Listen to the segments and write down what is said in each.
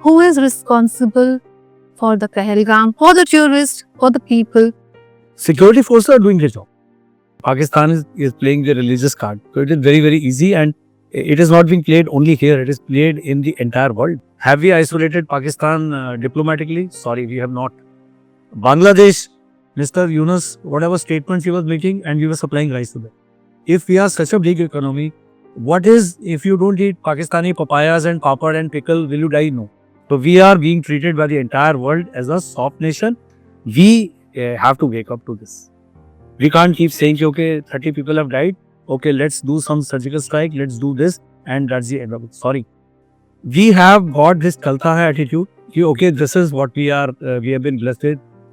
Who is responsible for the Pahalgam, for the tourists, for the people? Security forces are doing their job. Pakistan is playing the religious card. So it is very, very easy, and it is not being played only here. It is played in the entire world. Have we isolated Pakistan diplomatically? Sorry, we have not. Bangladesh, Mr. Yunus, whatever statements he was making, and we were supplying rice to them. If we are such a big economy, what is if you don't eat Pakistani papayas and papad and pickle, will you die? No. So we are being treated by the entire world as a soft nation. We have to wake up to this. We can't keep saying, okay, 30 people have died. Okay, let's do some surgical strike. Let's do this. And that's the end of it. Sorry. We have got this kalta hai attitude. Okay, this is what we are. We have been blessed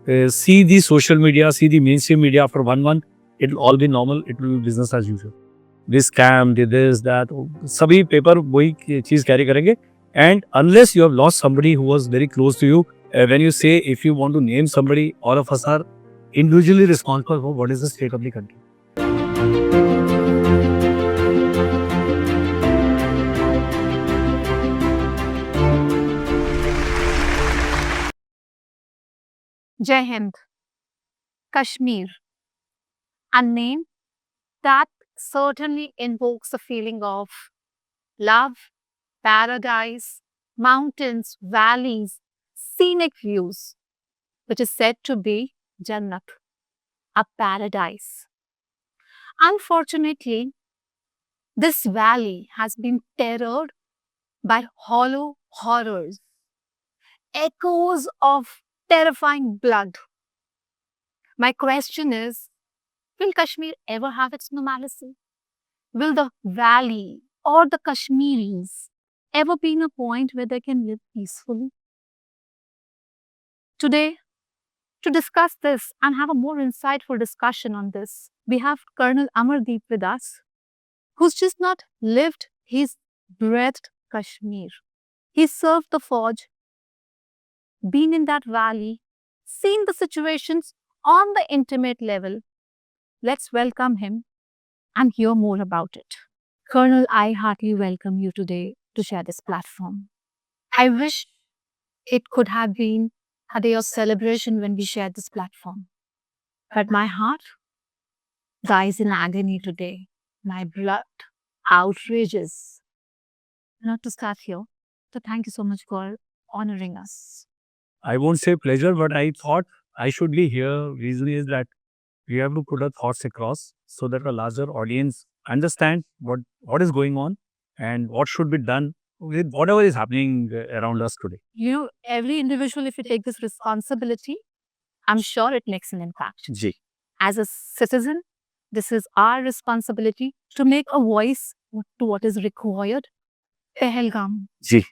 with. See the social media, see the mainstream media after 1 month. It will all be normal. It will be business as usual. This scam, this, that. Sabhi paper वही चीज carry करेंगे. And unless you have lost somebody who was very close to you, when you say if you want to name somebody, all of us are individually responsible for what is the state of the country. Jai Hind. Kashmir. A name that certainly invokes a feeling of love, paradise, mountains, valleys, scenic views, which is said to be Jannat, a paradise. Unfortunately, this valley has been terrored by hollow horrors, echoes of terrifying blood. My question is, will Kashmir ever have its normalcy? Will the valley or the Kashmiris ever be in a point where they can live peacefully? Today, to discuss this and have a more insightful discussion on this, we have Colonel Amardeep with us, who's just not lived, he's breathed Kashmir. He served the forge, been in that valley, seen the situations on the intimate level. Let's welcome him and hear more about it. Colonel, I heartily welcome you today to share this platform. I wish it could have been a day of celebration when we shared this platform. But my heart dies in agony today. My blood outrages. Not to start here. So thank you so much for honoring us. I won't say pleasure, but I thought I should be here. Reason is that we have to put our thoughts across so that a larger audience understand what is going on and what should be done with whatever is happening around us today. You know, every individual, if you take this responsibility, I'm sure it makes an impact. Ji. As a citizen, this is our responsibility to make a voice to what is required. Pahalgam, Ji.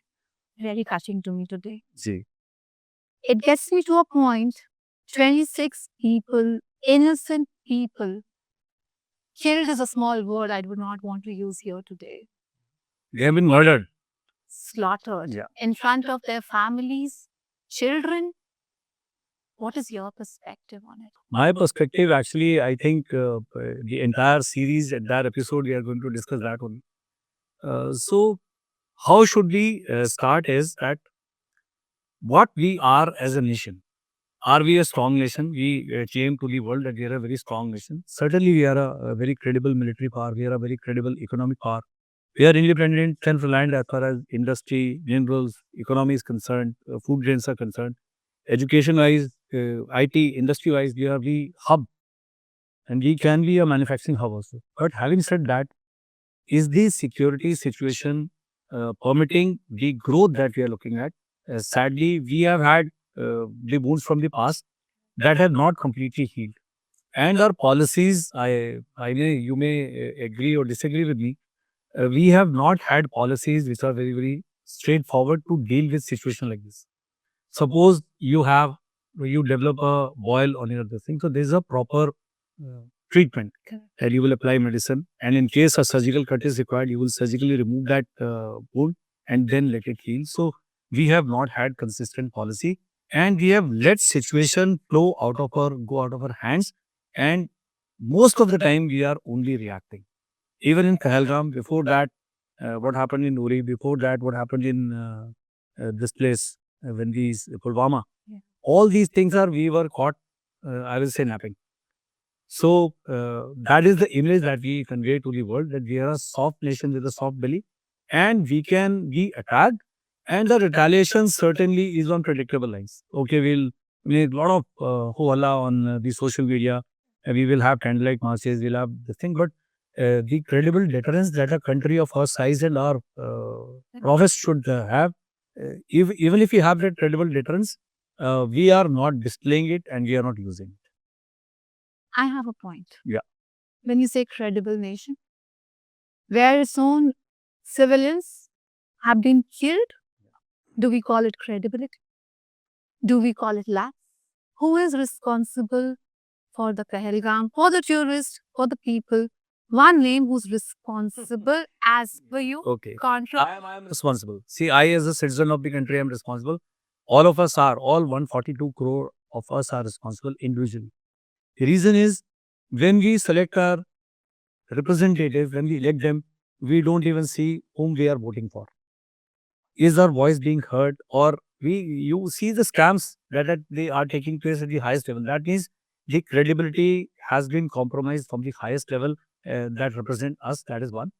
very touching to me today. Ji. It gets me to a point, 26 people, innocent people. Killed is a small word I would not want to use here today. They have been murdered. Slaughtered Yeah. in front of their families, children. What is your perspective on it? My perspective, actually, I think the entire series, entire episode, we are going to discuss that only. So, how should we start is that what we are as a nation. Are we a strong nation? We claim to the world that we are a very strong nation. Certainly, we are a very credible military power. We are a very credible economic power. We are independent, self-reliant as far as industry, minerals, economy is concerned, food grains are concerned. Education-wise, IT, industry-wise, we are the hub. And we can be a manufacturing hub also. But having said that, is the security situation permitting the growth that we are looking at? Sadly, we have had the wounds from the past that have not completely healed. And our policies, you may agree or disagree with me, we have not had policies which are very, very straightforward to deal with situation like this. Suppose you develop a boil on your thing, so there is a proper treatment. Correct. And you will apply medicine, and in case a surgical cut is required, you will surgically remove that wound and then let it heal. So we have not had consistent policy, and we have let situation go out of our hands, and most of the time we are only reacting. Even in Pahalgam, before that, what happened in Uri, before that, what happened in this place, when these Pulwama. Yeah. All these things we were caught, I will say, napping. So that is the image that we convey to the world, that we are a soft nation with a soft belly and we can be attacked, and the retaliation certainly is on predictable lines. Okay, we'll make a lot of holla on the social media, we will have candlelight marches, we'll have this thing, but the credible deterrence that a country of our size and our prowess should have, even if we have that credible deterrence, we are not displaying it and we are not using it. I have a point. Yeah. When you say credible nation, where its own civilians have been killed, do we call it credibility? Do we call it lapse? Who is responsible for the Pahalgam, for the tourists, for the people? One name who's responsible as per you. Okay. Contra. I am responsible. See, I as a citizen of the country am responsible. All of us are, all 142 crore of us are responsible individually. The reason is, when we select our representative, when we elect them, we don't even see whom we are voting for. Is our voice being heard, or you see the scams that they are taking place at the highest level. That means the credibility has been compromised from the highest level that represent us. That is one.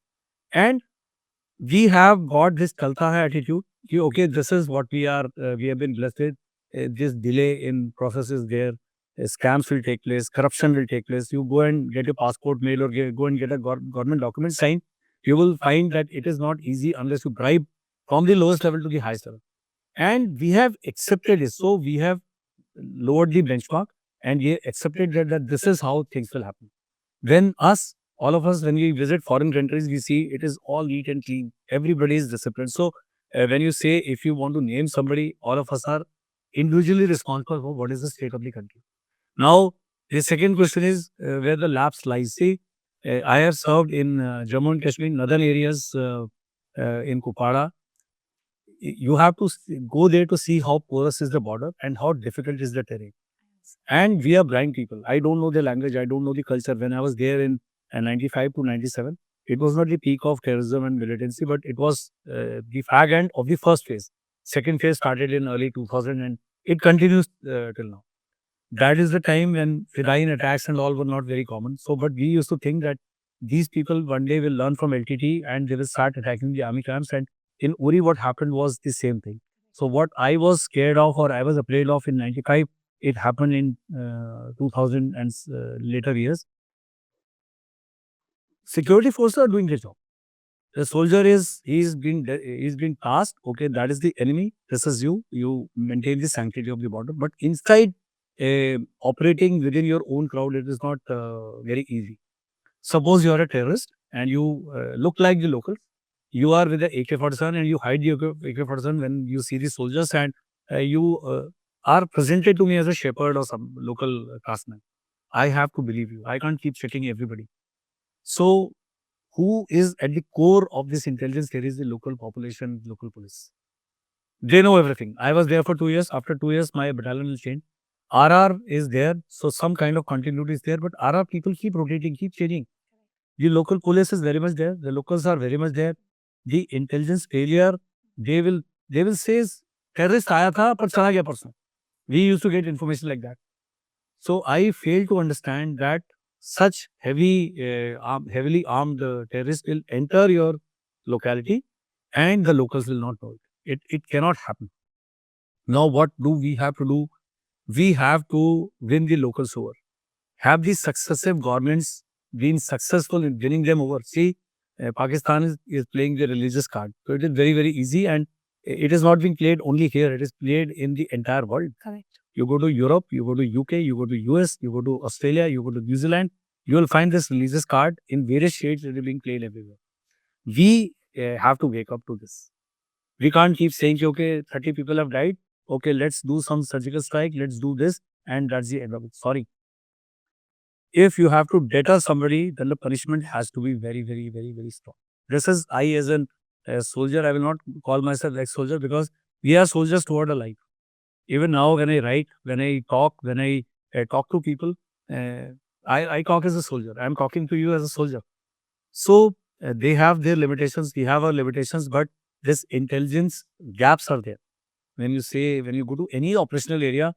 And we have got this kalta hai attitude. Okay, this is what we are. We have been blessed with. This delay in processes there. Scams will take place. Corruption will take place. You go and get a passport mail or go and get a government document signed. You will find that it is not easy unless you bribe from the lowest level to the highest level. And we have accepted it. So we have lowered the benchmark and we accepted that this is how things will happen. When all of us, when we visit foreign countries, we see it is all neat and clean. Everybody is disciplined. So when you say, if you want to name somebody, all of us are individually responsible for what is the state of the country. Now, the second question is where the lapse lies. See, I have served in Jammu and Kashmir, northern areas in Kupara. You have to go there to see how porous is the border and how difficult is the terrain. And we are blind people. I don't know the language. I don't know the culture. When I was there in 95 to 97, it was not the peak of terrorism and militancy, but it was the fag end of the first phase. Second phase started in early 2000 and it continues till now. That is the time when Fedayeen attacks and all were not very common. So, but we used to think that these people one day will learn from LTT and they will start attacking the army camps. And in Uri, what happened was the same thing. So, what I was scared of or I was afraid of in 95, it happened in 2000 and later years. Security forces are doing their job. The soldier he's been tasked. Okay, that is the enemy. This is you. You maintain the sanctity of the border. But inside, operating within your own crowd, it is not very easy. Suppose you are a terrorist and you look like the locals. You are with the AK-47 and you hide the AK-47 when you see the soldiers, and you are presented to me as a shepherd or some local casteman. I have to believe you. I can't keep checking everybody. So, who is at the core of this intelligence? There is the local population, local police. They know everything. I was there for 2 years. After 2 years, my battalion will change. RR is there, so some kind of continuity is there, but RR people keep rotating, keep changing. The local police is very much there. The locals are very much there. The intelligence failure, they will say terrorist aaya tha, par chala gaya parson. We used to get information like that. So I fail to understand that such heavily armed terrorists will enter your locality and the locals will not know it. It cannot happen. Now, what do we have to do? We have to win the locals over. Have these successive governments been successful in winning them over? See, Pakistan is playing the religious card. So it is very, very easy, and it is not being played only here. It is played in the entire world. Correct. You go to Europe, you go to UK, you go to US, you go to Australia, you go to New Zealand, you will find this religious card in various shades that are being played everywhere. We have to wake up to this. We can't keep saying, okay, 30 people have died. Okay, let's do some surgical strike, let's do this, and that's the end of it. Sorry. If you have to deter somebody, then the punishment has to be very, very, very, very strong. This is I as a soldier. I will not call myself ex-soldier because we are soldiers toward a life. Even now, when I write, when I talk, when I talk to people, I talk as a soldier. I am talking to you as a soldier. So they have their limitations. We have our limitations, but this intelligence gaps are there. when you go to any operational area,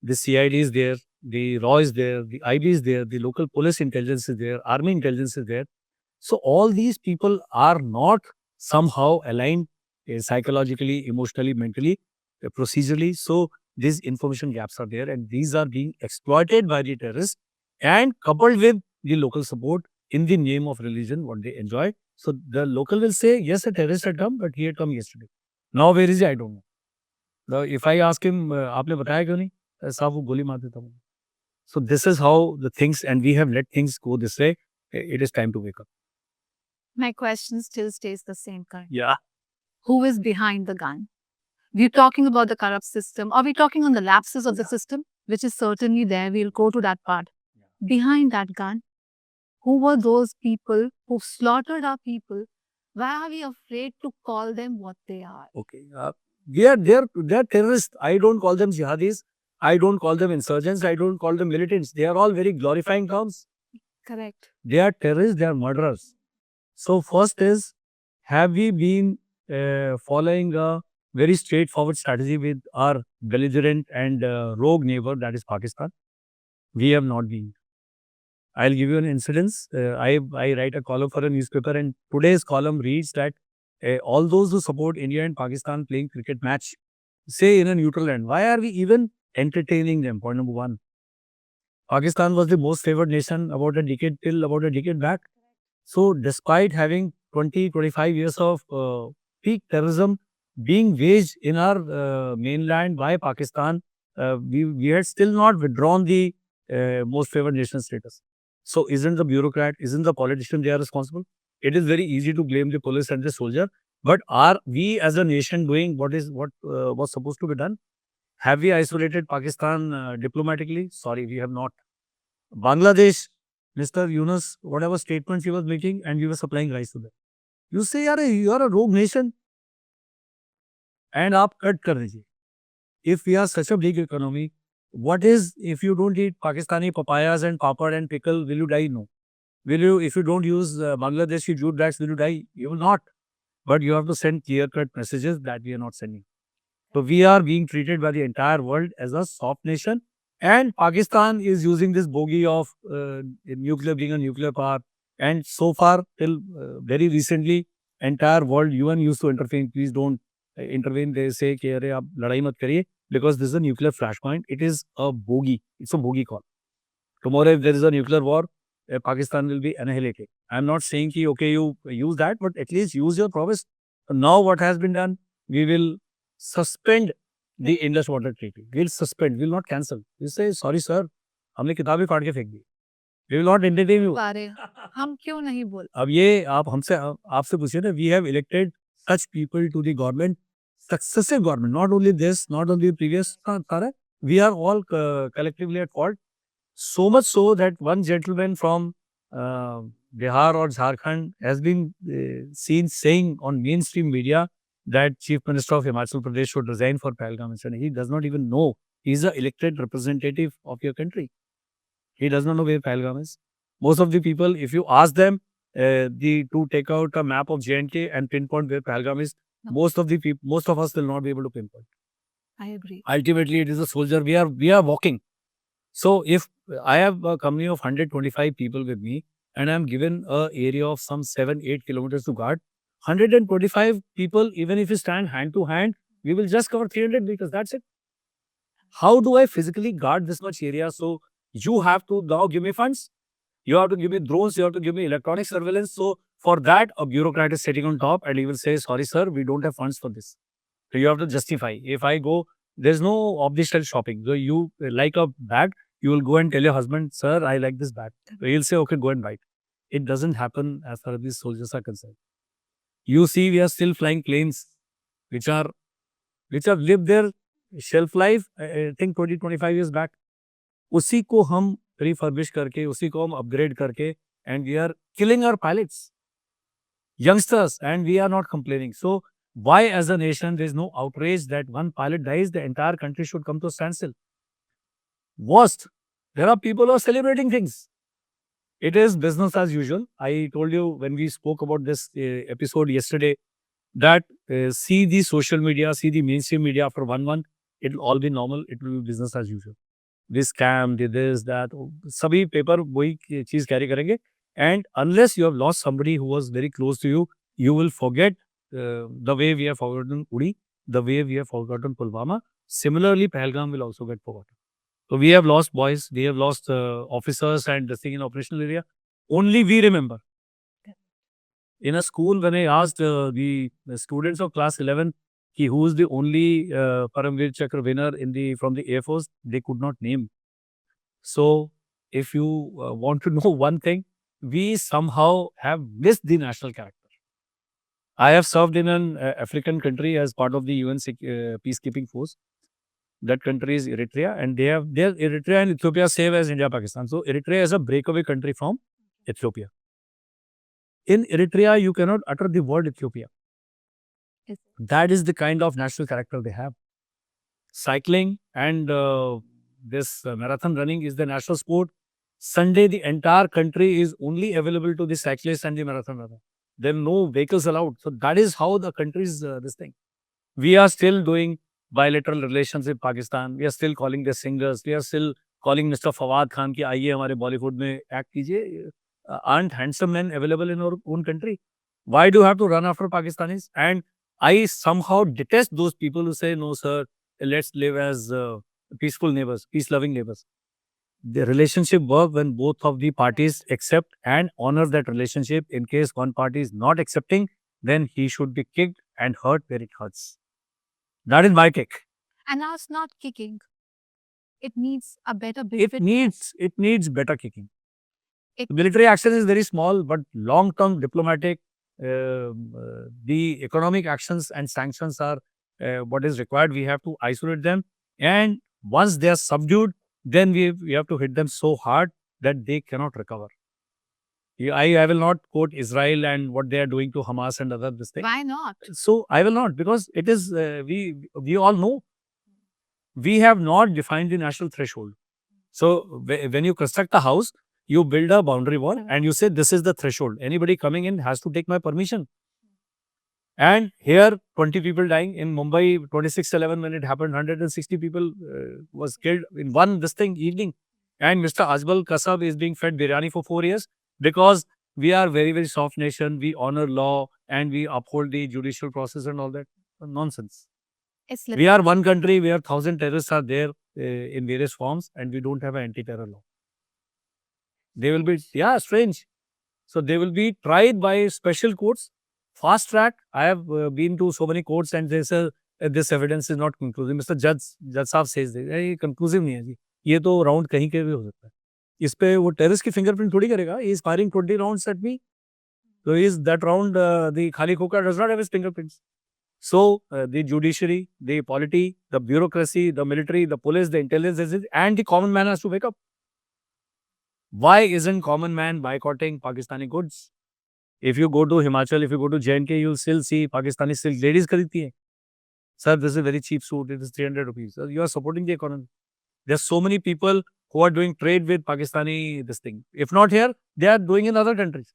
the CID is there, the RAW is there, the IB is there, the local police intelligence is there, army intelligence is there. So all these people are not somehow aligned psychologically, emotionally, mentally, procedurally. So these information gaps are there, and these are being exploited by the terrorists and coupled with the local support in the name of religion, what they enjoy. So the local will say, yes, a terrorist had come, but he had come yesterday. Now where is he? I don't know. Now, if I ask him, आपने बताया क्यों नहीं? साहब वो गोली मार देता हूँ. So this is how the things, and we have let things go this way. It is time to wake up. My question still stays the same, Karan. Yeah. Who is behind the gun? We're talking about the corrupt system. Are we talking on the lapses of the system, which is certainly there? We'll go to that part. Behind that gun, who were those people who slaughtered our people? Why are we afraid to call them what they are? Okay. They're terrorists. I don't call them jihadis. I don't call them insurgents. I don't call them militants. They are all very glorifying terms. Correct. They are terrorists. They are murderers. So first is, have we been following a very straightforward strategy with our belligerent and rogue neighbor, that is Pakistan? We have not been. I'll give you an incidence. I write a column for a newspaper, and today's column reads that all those who support India and Pakistan playing cricket match, say in a neutral land, why are we even entertaining them? Point number one. Pakistan was the most favored nation about a decade back. So despite having 20-25 years of peak terrorism being waged in our mainland by Pakistan, we had still not withdrawn the most favored nation status. So isn't the bureaucrat, isn't the politician they are responsible? It is very easy to blame the police and the soldier, but are we as a nation doing what was supposed to be done? Have we isolated Pakistan diplomatically? Sorry, we have not. Bangladesh, Mr. Yunus, whatever statements he was making, and we were supplying rice to them. You say, you are a rogue nation, and aap cut kar dijiye. If we are such a big economy, what is, if you don't eat Pakistani papayas and papad and pickle, will you die? No. Will you, if you don't use Bangladeshi jute bags, will you die? You will not. But you have to send clear-cut messages that we are not sending. So we are being treated by the entire world as a soft nation, and Pakistan is using this bogey of nuclear, being a nuclear power. And so far, till very recently, entire world, UN used to intervene. Please don't intervene. They say, कि अरे आप लड़ाई मत करिए, because this is a nuclear flashpoint. It is a bogey. It's a bogey call. Tomorrow, if there is a nuclear war, Pakistan will be annihilated. I'm not saying कि okay, you use that, but at least use your prowess. Now what has been done? We will suspend the Indus Water Treaty. We'll suspend. We'll not cancel. We'll say, sorry sir, हमने किताबें काट के फेंक दी. We will not entertain you. बारे हम क्यों नहीं बोल? अब ये आप हमसे आपसे पूछिए ना, we have elected such people to the government, successive government, not only this, not only the previous, we are all collectively at fault. So much so that one gentleman from Bihar or Jharkhand has been seen saying on mainstream media that Chief Minister of Himachal Pradesh should resign for Pahalgam incident. He does not even know. He is an elected representative of your country. He does not know where Pahalgam is. Most of the people, if you ask them to take out a map of J&K and pinpoint where Pahalgam is, No. most of us will not be able to pinpoint. I agree. Ultimately, it is a soldier. We are walking. So if I have a company of 125 people with me, and I'm given an area of some 7-8 kilometers to guard, 125 people, even if you stand hand to hand, we will just cover 300 meters. That's it. How do I physically guard this much area? So you have to now give me funds. You have to give me drones. You have to give me electronic surveillance. So for that, a bureaucrat is sitting on top, and he will say, sorry, sir, we don't have funds for this. So you have to justify. If I go, there's no off-the-shelf shopping. So you like a bag, you will go and tell your husband, sir, I like this bag. So he'll say, okay, go and buy it. It doesn't happen as far as these soldiers are concerned. You see, we are still flying planes which have lived their shelf life, I think 20-25 years back. उसी को हम refurbish करके, उसी को हम upgrade करके, and we are killing our pilots, youngsters, and we are not complaining. So why as a nation there is no outrage that one pilot dies, the entire country should come to a standstill? Worst, there are people who are celebrating things. It is business as usual. I told you when we spoke about this episode yesterday that see the social media, see the mainstream media after 1 month, it will all be normal. It will be business as usual. This scam, this, that, सभी paper वही चीज carry करेंगे. And unless you have lost somebody who was very close to you, you will forget the way we have forgotten Uri, the way we have forgotten Pulwama. Similarly, Pahalgam will also get forgotten. So we have lost boys, we have lost officers and the thing in operational area. Only we remember. In a school, when I asked the students of class 11 who is the only Paramveer Chakra winner from the Air Force, they could not name. So, if you want to know one thing, we somehow have missed the national character. I have served in an African country as part of the UN peacekeeping force. That country is Eritrea, and their Eritrea and Ethiopia same as India, Pakistan. So Eritrea is a breakaway country from Ethiopia. In Eritrea, you cannot utter the word Ethiopia. Yes. That is the kind of national character they have. Cycling and this marathon running is the national sport. Sunday, the entire country is only available to the cyclists and the marathon runner. There are no vehicles allowed. So that is how the country is this thing. We are still doing bilateral relations with Pakistan. We are still calling the singers. We are still calling Mr. Fawad Khan ki आइए हमारे Bollywood में act कीजिए. Aren't handsome men available in our own country? Why do you have to run after Pakistanis? And I somehow detest those people who say, no, sir, let's live as peaceful neighbors, peace-loving neighbors. The relationship work when both of the parties accept and honor that relationship. In case one party is not accepting, then he should be kicked and hurt where it hurts. That is my take. And now it's not kicking. It needs a better It benefit. needs better kicking. It- Military action is very small, but long-term diplomatic, the economic actions and sanctions are what is required. We have to isolate them, and once they are subdued, then we have to hit them so hard that they cannot recover. I will not quote Israel and what they are doing to Hamas and other this thing. Why not? So I will not, because it is we all know we have not defined the national threshold. So when you construct a house, you build a boundary wall and you say this is the threshold. Anybody coming in has to take my permission. And here 20 people dying in Mumbai 26/11 when it happened, 160 people was killed in one this thing evening. And Mr. Azbal Kasab is being fed biryani for 4 years because we are very, very soft nation. We honor law and we uphold the judicial process and all that. Nonsense. It's We are one country where 1,000 terrorists are there in various forms and we don't have an anti-terror law. They will be, strange. So they will be tried by special courts, fast track. I have been to so many courts and they say this evidence is not conclusive. Mr. Judge साहब says this. ये conclusive नहीं है जी. ये तो round कहीं के भी हो सकता है. इस पे वो terrorist की fingerprint थोड़ी करेगा. He is firing 20 rounds at me. So is that round the Khali Khoka does not have his fingerprints. So the judiciary, the polity, the bureaucracy, the military, the police, the intelligence, and the common man has to wake up. Why isn't common man boycotting Pakistani goods? If you go to Himachal, if you go to J&K, you'll still see Pakistani silk. Ladies kharidti hai. Sir, this is a very cheap suit. It is 300 rupees. Sir, you are supporting the economy. There are so many people who are doing trade with Pakistani this thing. If not here, they are doing in other countries.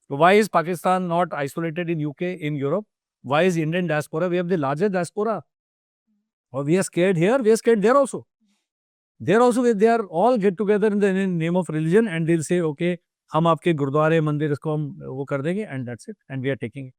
So why is Pakistan not isolated in UK, in Europe? Why is Indian diaspora? We have the largest diaspora. Or we are scared here, we are scared there also. There also, they are all get together in the name of religion and they'll say, okay, हम आपके गुरुद्वारे मंदिर इसको हम वो कर देंगे and that's it. And we are taking it.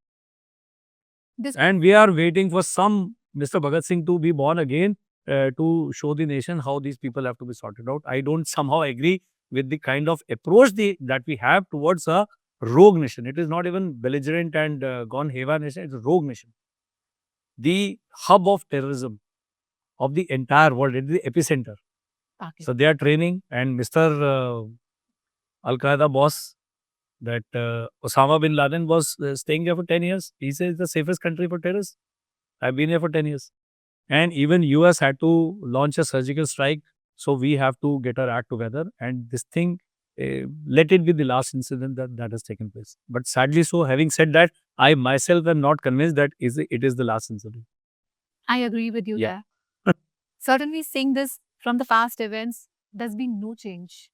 This- And we are waiting for some Mr. Bhagat Singh to be born again to show the nation how these people have to be sorted out. I don't somehow agree with the kind of approach that we have towards a rogue nation. It is not even belligerent and gone haywire nation. It's a rogue nation. The hub of terrorism of the entire world. It is the epicenter. Pakistan. So they are training, and Mr. Al-Qaeda boss, that Osama bin Laden was staying there for 10 years. He says it's the safest country for terrorists. I've been here for 10 years. And even US had to launch a surgical strike. So we have to get our act together. And this thing, let it be the last incident that has taken place. But sadly so, having said that, I myself am not convinced that it is the last incident. I agree with you Yeah. there. Certainly seeing this from the past events, there's been no change.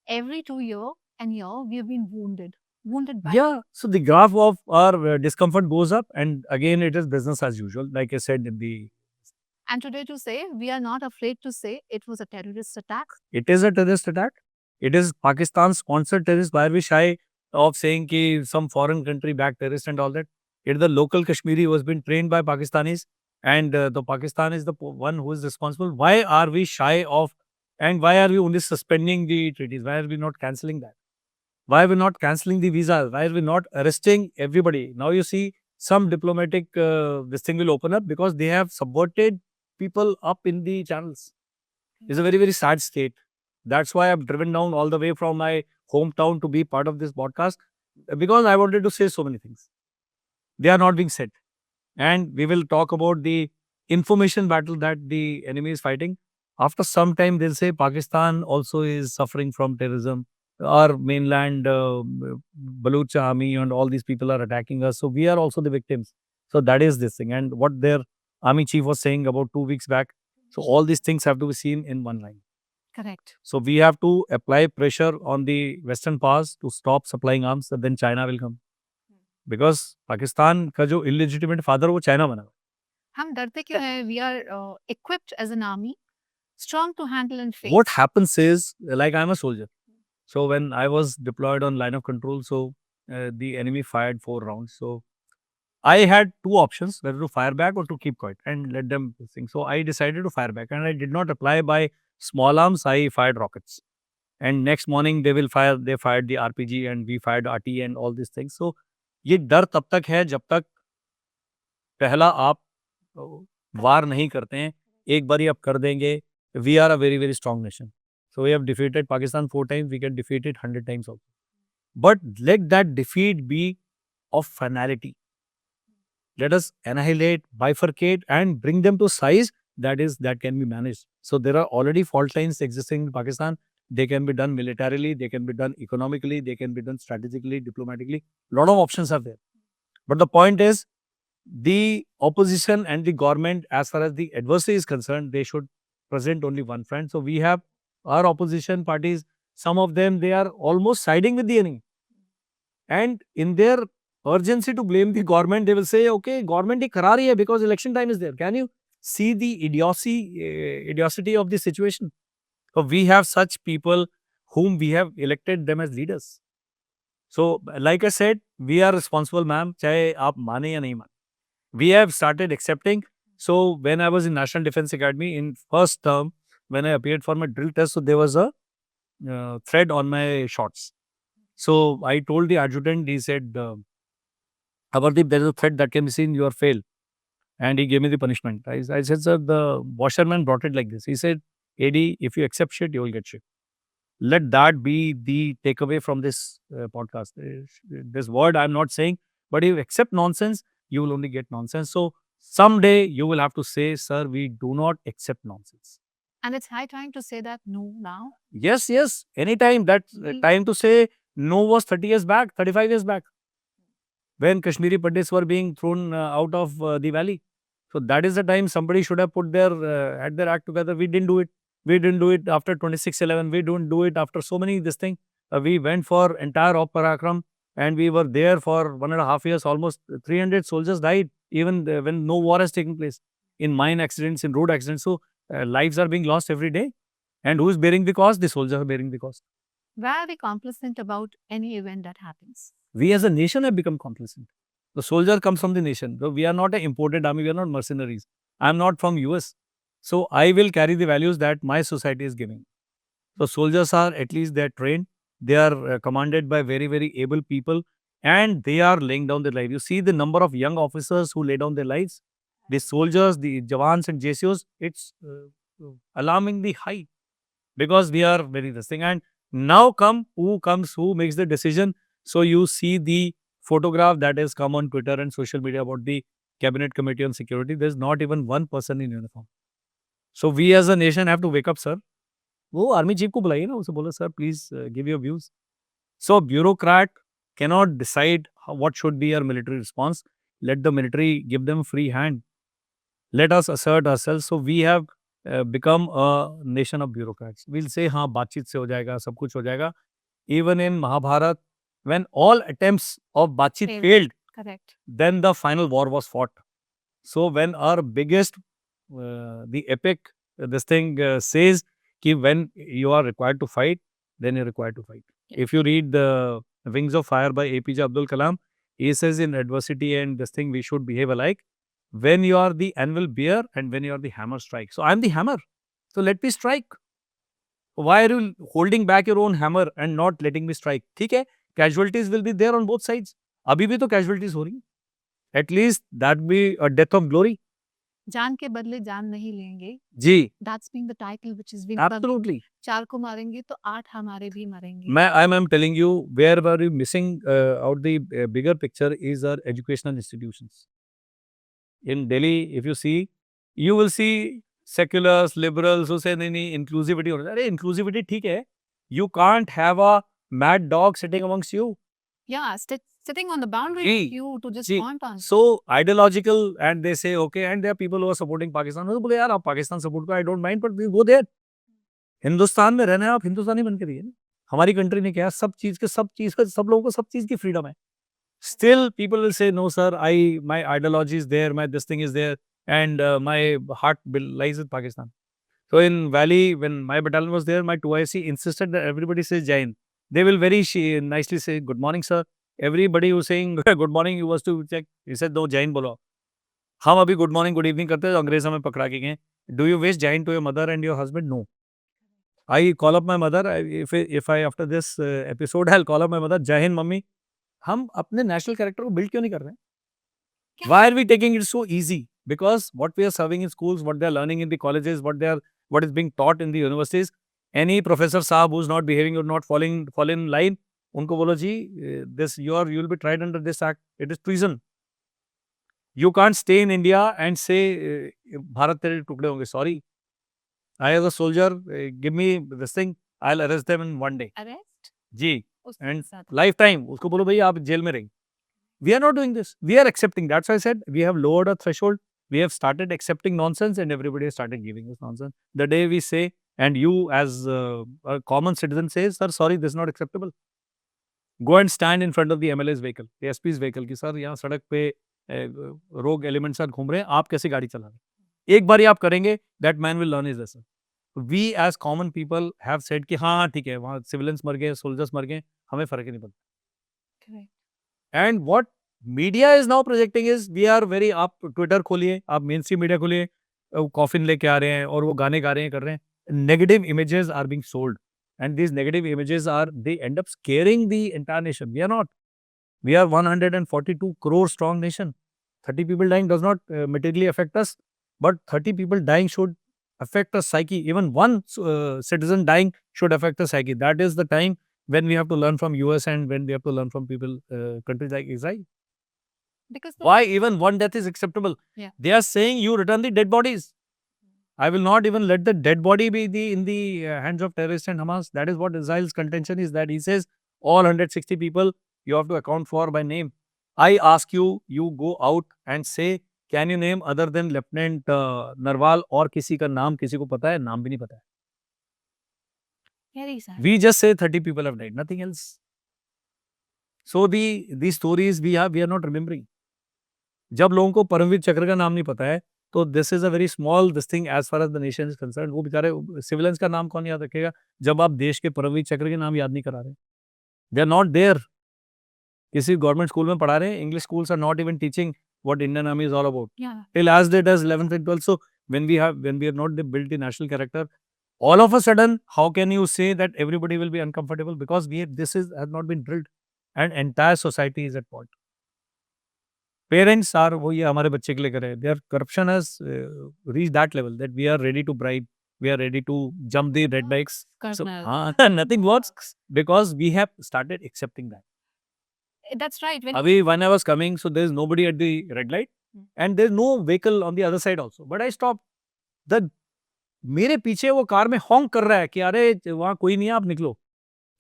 Every 2 year we have been wounded. wounded by. Yeah, so the graph of our discomfort goes up, and again, it is business as usual. Like I said in the, And today to say, we are not afraid to say it was a terrorist attack. it is a terrorist attack. It is Pakistan sponsored terrorist. Why are we shy of saying ki some foreign country backed terrorist and all that? It is the local Kashmiri who has been trained by Pakistanis, and the Pakistan is the one who is responsible. Why are we shy of, and why are we only suspending the treaties? Why are we not cancelling that? Why are we not cancelling the visas? Why are we not arresting everybody? Now you see some diplomatic this thing will open up because they have subverted people up in the channels. It's a very, very sad state. That's why I've driven down all the way from my hometown to be part of this podcast, because I wanted to say so many things. They are not being said. And we will talk about the information battle that the enemy is fighting. After some time, they'll say Pakistan also is suffering from terrorism. Our mainland Baluch army and all these people are attacking us. So we are also the victims. So that is this thing. And what their army chief was saying about 2 weeks back. So all these things have to be seen in one line. Correct. So we have to apply pressure on the Western powers to stop supplying arms, and then China will come. Because Pakistan का जो illegitimate father वो China बना. हम डरते क्यों हैं? We are equipped as an army, strong to handle and face. What happens is, like I'm a soldier. So when I was deployed on line of control, so the enemy fired 4 rounds. So I had 2 options, whether to fire back or to keep quiet and let them sing. So I decided to fire back, and I did not apply by small arms. I fired rockets. And next morning they fired the RPG, and we fired RT and all these things. So ये डर तब तक है जब तक पहला आप वार नहीं करते हैं. एक बारी आप कर देंगे. We are a very, very strong nation. So we have defeated Pakistan 4 times. We can defeat it 100 times also. But let that defeat be of finality. Let us annihilate, bifurcate, and bring them to size that can be managed. So there are already fault lines existing in Pakistan. They can be done militarily, they can be done economically, they can be done strategically, diplomatically. A lot of options are there. But the point is, the opposition and the government, as far as the adversary is concerned, they should present only one front. So we have our opposition parties, some of them, they are almost siding with the enemy. And in their urgency to blame the government, they will say, okay, government hi kara rahi hai because election time is there. Can you see the idiocy of the situation? So we have such people whom we have elected them as leaders. So like I said, we are responsible, ma'am, chahe aap mane ya nahi mane. We have started accepting. So when I was in National Defense Academy in first term, when I appeared for my drill test, so there was a thread on my shorts. So I told the adjutant, he said, Amardeep, there is a thread that can be seen, you are fail. And he gave me the punishment. I said, sir, the washerman brought it like this. He said, AD, if you accept shit, you will get shit. Let that be the takeaway from this podcast. This word I'm not saying, but if you accept nonsense, you will only get nonsense. So someday you will have to say, sir, we do not accept nonsense. And it's high time to say that no now. Yes, yes. Anytime. That time to say no was 30 years back, 35 years back, when Kashmiri Pandits were being thrown out of the valley. So that is the time somebody should have put had their act together. We didn't do it. We didn't do it after 26/11. We don't do it after so many this thing. We went for entire Op Parakram, and we were there for 1.5 years. Almost 300 soldiers died, even when no war has taken place, in mine accidents, in road accidents. So lives are being lost every day. And who is bearing the cost? The soldiers are bearing the cost. Why are we complacent about any event that happens? We as a nation have become complacent. The soldier comes from the nation. So we are not an imported army. We are not mercenaries. I am not from US. So I will carry the values that my society is giving. So soldiers are, at least they are trained. They are commanded by very, very able people, and they are laying down their life. You see the number of young officers who lay down their lives. The soldiers, the Jawans and JCOs, it's alarmingly high, because we are very this thing. And now who makes the decision. So you see the photograph that has come on Twitter and social media about the Cabinet Committee on Security. There's not even one person in uniform. So we as a nation have to wake up, sir. वो army chief को बुलाइए ना, उसे बोलो sir please give your views. So bureaucrat cannot decide what should be our military response. Let the military give them free hand. Let us assert ourselves. So we have become a nation of bureaucrats. We'll say हाँ बातचीत से हो जाएगा, सब कुछ हो जाएगा. Even in Mahabharat, when all attempts of Bachit Failed. failed, Correct. then the final war was fought. So when our biggest, the epic, this thing says कि when you are required to fight, then you're required to fight. Yes. If you read the Wings of Fire by APJ Abdul Kalam, he says in adversity and this thing we should behave alike. When you are the anvil bear and when you are the hammer strike. So I'm the hammer. So let me strike. Why are you holding back your own hammer and not letting me strike? ठीक है, casualties will be there on both sides. अभी भी तो casualties हो रही हैं. At least that be a death of glory. जान के बदले जान नहीं लेंगे. जी. That's been the title which is being Absolutely. 4 को मारेंगे तो 8 हमारे भी मरेंगे. I'm telling you, where were you missing out the bigger picture is our educational institutions. In Delhi, if you see, you will see seculars, liberals who say नहीं inclusivity होना चाहिए. अरे inclusivity ठीक है. You can't have a mad dog sitting amongst you. Yeah, sitting on the boundary ji, with you to just ji. point on. So ideological, and they say okay, and there are people who are supporting Pakistan. तो बोले यार आप Pakistan support करो, I don't mind, but we go there. Hindustan में रहना है, आप हिंदुस्तानी बन के रहिए ना. हमारी कंट्री ने क्या, सब लोगों को सब चीज की फ्रीडम है. Still, people will say, no, sir, my ideology is there, this thing is there, and my heart lies with Pakistan. So in Valley, when my battalion was there, my 2IC insisted that everybody says Jai Hind. They will very nicely say, good morning, sir. Everybody who was saying good morning, he was to check. He said, no, Jai Hind bolo. हम अभी good morning, good evening करते हैं, तो अंग्रेज हमें पकड़ा के गए. Do you wish Jai Hind to your mother and your husband? No. I call up my mother. If I after this episode, I'll call up my mother. Jai Hind, mummy. हम अपने नेशनल कैरेक्टर को build क्यों नहीं कर रहे हैं? Why are we taking it so easy? Because what we are serving in schools, what they are learning in the colleges, what is being taught in the universities, any professor साहब who's not behaving or not fall in line, उनको बोलो जी, this you'll be tried under this act. It is treason. You can't stay in India and say Bharat तेरे टुकड़े होंगे. Sorry, I as a soldier, give me this thing, I'll arrest them in one day. Arrest? जी. उसके And साथ. lifetime. उसको बोलो भाई आप jail में रहेंगे. We are not doing this. We are accepting. That's why I said we have lowered our threshold. We have started accepting nonsense and everybody has started giving us nonsense. The day we say, and you as a common citizen says, sir, sorry, this is not acceptable. Go and stand in front of the MLA's vehicle, the SP's vehicle की sir यहाँ सड़क पे रोग element sir घूम रहे हैं, आप कैसे गाड़ी चला रहे हैं? एक बार ही आप करेंगे, that man will learn his lesson. We as common people have said कि हाँ ठीक है, वहाँ civilians मर गए, soldiers मर गए, हमें फर्क ही नहीं पड़ता. Correct. And what media is now projecting is we are very, आप ट्विटर खोलिए, आप मेन स्ट्रीम मीडिया खोलिए, कॉफिन लेके आ रहे हैं और वो गाने गा रहे हैं, कर रहे हैं. Negative images are being sold, and these negative images they end up scaring the entire nation. We are not. We are 142 crore strong nation. 30 people dying does not materially affect us, but 30 people dying should affect us psyche. Even one citizen dying should affect us psyche. That is the time when we have to learn from US and when we have to learn from people, countries like Israel. Because Why even one death is acceptable? Yeah. They are saying you return the dead bodies. I will not even let the dead body be in the hands of terrorists and Hamas. That is what Israel's contention is, that he says all 160 people you have to account for by name. I ask you, you go out and say, can you name other than Lieutenant Narwal और किसी का नाम किसी को पता है? नाम भी नहीं पता है. very sad. We just say 30 people have died, nothing else. So these stories we are not remembering. जब लोगों को परमवीर चक्र का नाम नहीं पता है, तो this is a very small this thing as far as the nation is concerned. वो बेचारे सिविलियंस का नाम कौन याद रखेगा जब आप देश के परमवीर चक्र के नाम याद नहीं करा रहे? They are not there. किसी गवर्नमेंट स्कूल में पढ़ा रहे हैं. English schools are not even teaching what Indian Army is all about. Yeah. Till as they does 11th and 12th. So when we have not built the national character, all of a sudden, how can you say that everybody will be uncomfortable? Because this has not been drilled, and entire society is at fault. Parents are वो ये हमारे बच्चे के लिए कर रहे हैं. Their corruption has reached that level that we are ready to bribe, we are ready to jump the red bikes. So nothing works because we have started accepting that. That's right. When I was coming, so there is nobody at the red light, and there is no vehicle on the other side also. But I stopped. मेरे पीछे वो car में हॉन्क कर रहा है कि अरे वहाँ कोई नहीं है, आप निकलो.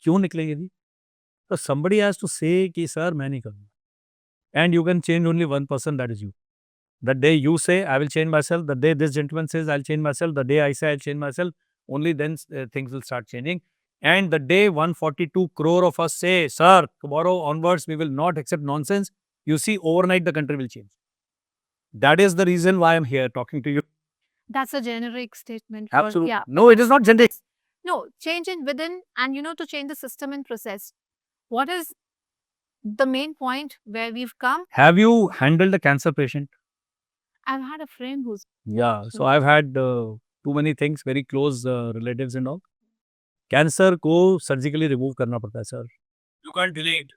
क्यों निकलेंगे जी? तो somebody has to say कि सर मैं नहीं करूँगा. And you can change only one person, that is you. The day you say I will change myself, the day this gentleman says I'll change myself, the day I say I'll change myself, only then things will start changing. And the day 142 crore of us say, sir, tomorrow onwards, we will not accept nonsense, you see, overnight the country will change. That is the reason why I'm here talking to you. That's a generic statement. Absolutely. Yeah. No, it is not generic. No, change in within and to change the system and process. What is the main point where we've come? Have you handled a cancer patient? I've had a friend who's Yeah. So I've had too many things, very close relatives and all. Cancer को surgically remove करना पड़ता है, sir. You can't delay it.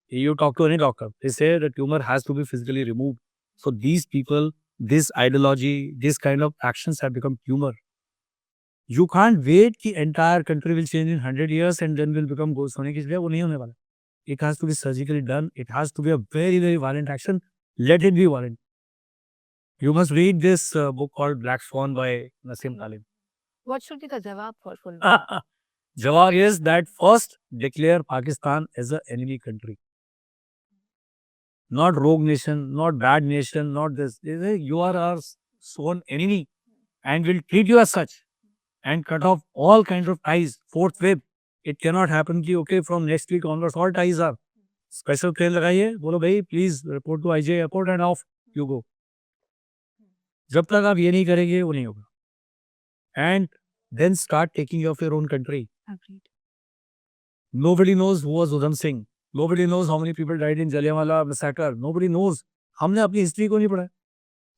You talk to any doctor. They say the tumor has to be physically removed. So these people, this ideology, this kind of actions have become tumor. You can't wait the entire country will change in 100 years and then will become ghost होने की इसलिए वो नहीं होने वाला. It has to be surgically done. It has to be a very, very violent action. Let it be violent. You must read this book called Black Swan by Nassim Taleb. what should be the jawab for full? Jawab is that first declare Pakistan as an enemy country. Not rogue nation, not bad nation, not this. You are our sworn enemy and will treat you as such and cut off all kinds of ties. Fourth wave. It cannot happen ki okay from next week onwards all ties are. Special train लगाइए बोलो भाई please report to IJ airport and off you go. जब तक आप ये नहीं करेंगे वो नहीं होगा. And then start taking care of your own country. Agreed. Nobody knows who was Udham Singh. Nobody knows how many people died in Jallianwala massacre. Nobody knows. हमने अपनी history को नहीं पढ़ा.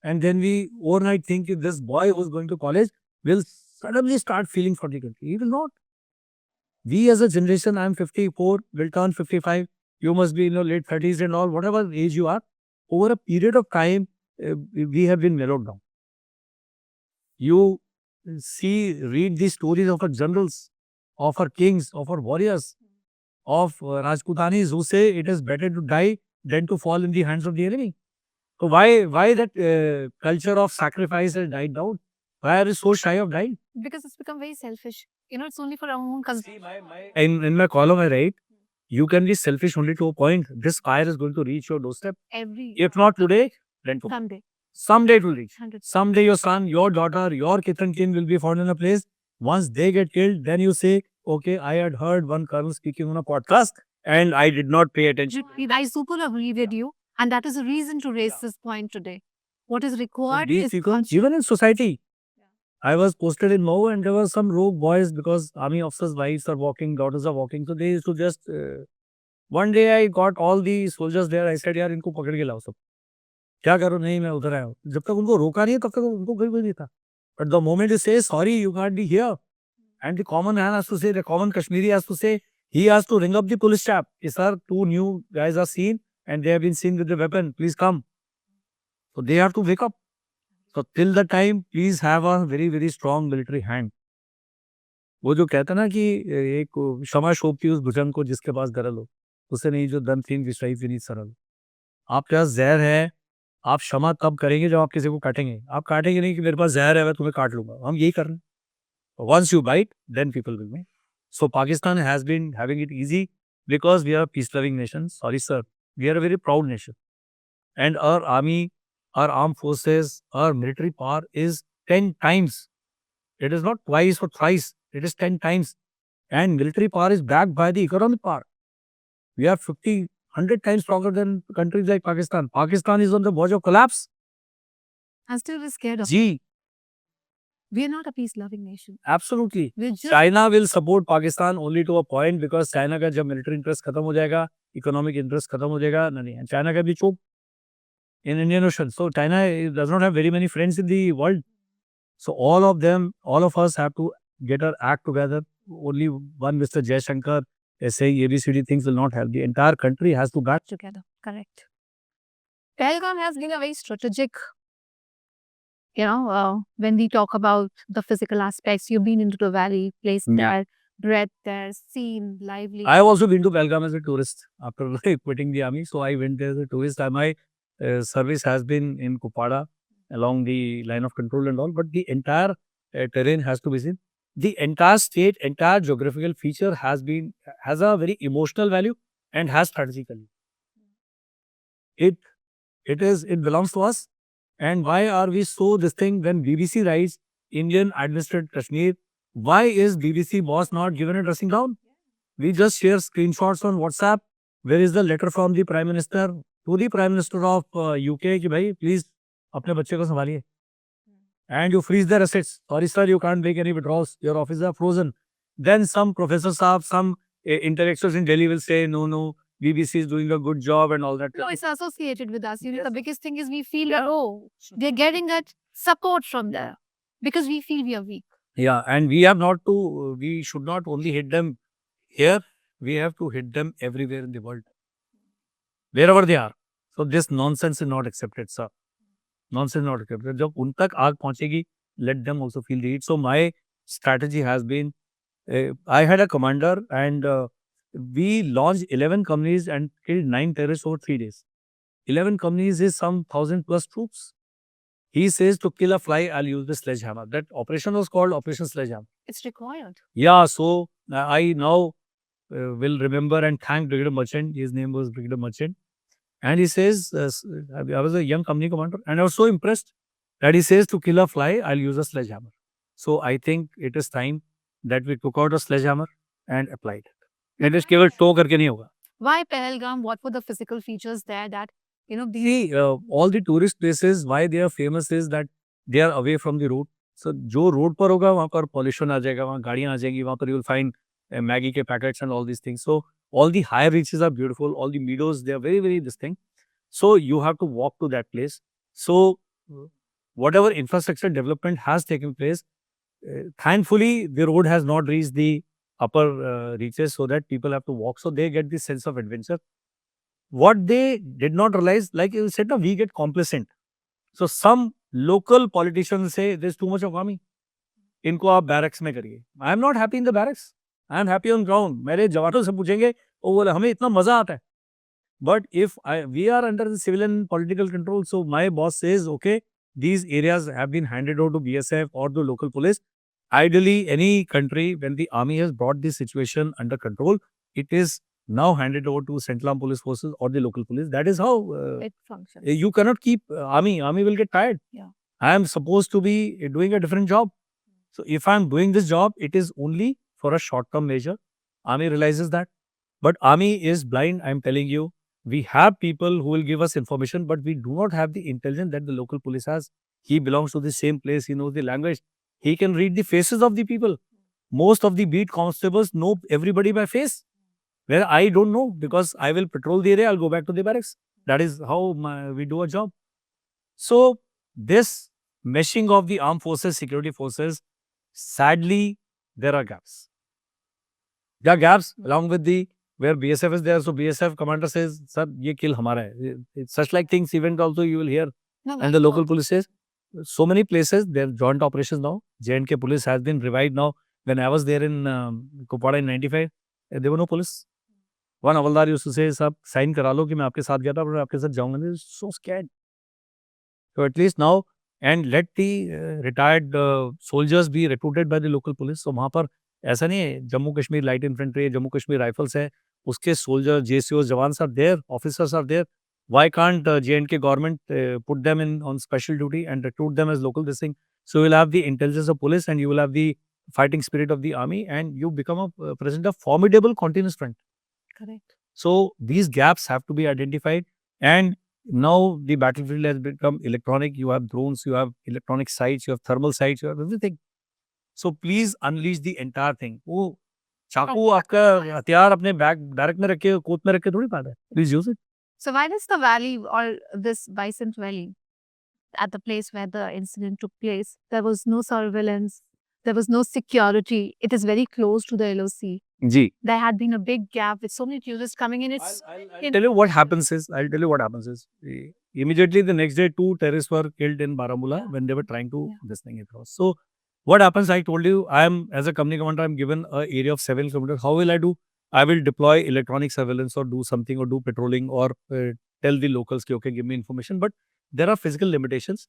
And then we overnight think that this boy who's going to college will suddenly start feeling for the country. He will not. We as a generation, I'm 54, will turn 55. You must be in your late 30s and all, whatever age you are. Over a period of time, we have been mellowed down. You read the stories of our generals, of our kings, of our warriors, of Rajputanis who say it is better to die than to fall in the hands of the enemy. So why that culture of sacrifice has died down? Why are we so shy of dying? Because it's become very selfish. It's only for our own consumption. In my column I write, you can be selfish only to a point. This fire is going to reach your doorstep. Every If not today, then tomorrow. someday. Someday it will reach. 100%. Someday your son, your daughter, your kith and kin will be found in a place. Once they get killed, then you say, okay, I had heard one colonel speaking on a podcast and I did not pay attention. I super agree with you, and that is a reason to raise this point today. What is So required these is people, even in society, I was posted in Mo and there were some rogue boys because army officers' wives are walking, daughters are walking. So they used to just, one day I got all the soldiers there. I said, यार इनको पकड़ के लाओ सब. क्या करो नहीं मैं उधर आया हूँ. जब तक उनको रोका नहीं तब तक उनको कोई नहीं था. But the moment you say sorry, you can't be here, and the common man has to say, the common Kashmiri has to say, he has to ring up the police staff. Sir, 2 new guys are seen and they have been seen with the weapon. Please come. So they have to wake up. So till the time, please have a very, very strong military hand. वो जो कहता ना कि एक क्षमा शोभती उस भुजंग को जिसके पास गरल हो, उसे नहीं जो दम थीन विषय विनीत सरल. आपके पास जहर है, आप क्षमा तब करेंगे जब आप किसी को काटेंगे. आप काटेंगे नहीं कि मेरे पास जहर है मैं तुम्हें काट लूंगा. हम यही कर रहे हैं. Once you bite, then people will make. So Pakistan has been having it easy because we are a peace-loving nation. Sorry, sir. We are a very proud nation. And our army, our armed forces, our military power is 10 times. It is not twice or thrice. It is 10 times. And military power is backed by the economic power. We are 50, 100 times stronger than countries like Pakistan. Pakistan is on the verge of collapse. I'm still scared of. Gee, We are not a peace-loving nation. absolutely. We're just China will support Pakistan only to a point because China का जब military interest खत्म हो जाएगा, economic interest खत्म हो जाएगा, नहीं, and China का भी choke in Indian Ocean. So China does not have very many friends in the world. So all of them, all of us have to get our act together. Only one Mr. Jaishankar is saying ABCD things will not help. The entire country has to back. together. Correct. Pahalgam has been a very strategic, when we talk about the physical aspects, you've been into the valley, placed Yeah. there, breath there, seen, lively. I have also been to Belgaum as a tourist after quitting the army. So I went there as a tourist. My service has been in Kupada along the line of control and all. But the entire terrain has to be seen. The entire state, entire geographical feature has a very emotional value and has strategic value. It belongs to us. And why are we so this thing when BBC writes Indian administered Kashmir? why is BBC boss not given a dressing gown? We just share screenshots on WhatsApp. Where is the letter from the Prime Minister to the Prime Minister of UK कि भाई please अपने बच्चे को संभालिए. And you freeze their assets. Sorry sir, you can't make any withdrawals. Your offices are frozen. Then some professors, some intellectuals in Delhi will say, no, BBC is doing a good job and all that. No, it's associated with us. You know, Yes. the biggest thing is we feel, oh, they're getting that support from there because we feel we are weak. Yeah, and we should not only hit them here, we have to hit them everywhere in the world. Wherever they are. So this nonsense is not accepted, sir. Nonsense not accepted. जब उन तक आग पहुंचेगी, let them also feel the heat. So my strategy has been, I had a commander and we launched 11 companies and killed 9 terrorists over 3 days. 11 companies is some 1,000 plus troops. He says to kill a fly, I'll use the sledgehammer. That operation was called Operation Sledgehammer. It's required. Yeah, so I now will remember and thank Brigadier Merchant. His name was Brigadier Merchant. And he says, I was a young company commander and I was so impressed that he says to kill a fly, I'll use a sledgehammer. So I think it is time that we took out a sledgehammer and applied it. It is केवल to करके नहीं होगा. Why Pahalgam? What were the physical features there that, you know, these See, all the tourist places, why they are famous is that they are away from the road. So जो road पर होगा वहाँ पर pollution आ जाएगा, वहाँ गाड़ियाँ आ जाएंगी, वहाँ पर you will find Maggie के packets and all these things. So all the high reaches are beautiful, all the meadows, they are very, very distinct. So you have to walk to that place. So whatever infrastructure development has taken place, thankfully the road has not reached the upper reaches so that people have to walk. So they get this sense of adventure. What they did not realize, like you said, we get complacent. So some local politicians say there's too much of army. इनको आप barracks में करिए. I am not happy in the barracks. I am happy on ground. मेरे जवानों से पूछेंगे, वो बोले हमें इतना मजा आता है. But if we are under the civilian political control, so my boss says, okay, these areas have been handed over to BSF or the local police. Ideally, any country, when the army has brought this situation under control, it is now handed over to Central Armed Police Forces or the local police. That is how it functions? you cannot keep army. Army will get tired. Yeah. I am supposed to be doing a different job. So if I am doing this job, it is only for a short-term measure. Army realizes that. But army is blind, I am telling you. We have people who will give us information, but we do not have the intelligence that the local police has. He belongs to the same place. He knows the language. He can read the faces of the people. Most of the beat constables know everybody by face. Where I don't know because I will patrol the area, I'll go back to the barracks. That is how we do a job. So this meshing of the armed forces, security forces, sadly, there are gaps. There are gaps along with the where BSF is there. So BSF commander says, sir, ye kill hamara hai. It's such like things event also you will hear. No, And the local police says, so many places, there are joint operations now. J&K police has been revived now. When I was there in Kupwara in 95, there were no police. One Havaldar used to say, sir, sign kara lo ki main aapke saath gaya tha, but aapke saath jaunga nahi. So scared. So at least now, and let the retired soldiers be recruited by the local police. So वहाँ पर ऐसा नहीं है, Jammu Kashmir light infantry, Jammu Kashmir rifles है, उसके soldiers, JCOs, jawans are there, officers are there. Why can't J&K government put them in on special duty and recruit them as local this thing? So you will have the intelligence of police and you will have the fighting spirit of the army and you become a president of formidable continuous front. correct. So these gaps have to be identified and now the battlefield has become electronic. You have drones, you have electronic sights, you have thermal sights, you have everything. So please unleash the entire thing. वो चाकू आपका हथियार अपने barrack में रख के coat में रख के थोड़ी पाता है. Please use it. So why does the valley or this Bison Valley, at the place where the incident took place, there was no surveillance, there was no security. It is very close to the LOC. Ji. There had been a big gap with so many tourists coming in. I'll tell you what happens is, immediately the next day, 2 terrorists were killed in Baramulla when they were trying to this thing across. So what happens, I told you, I am, as a company commander, I'm given an area of 7 kilometers. How will I do? I will deploy electronic surveillance or do something or do patrolling or tell the locals, okay, give me information. But there are physical limitations.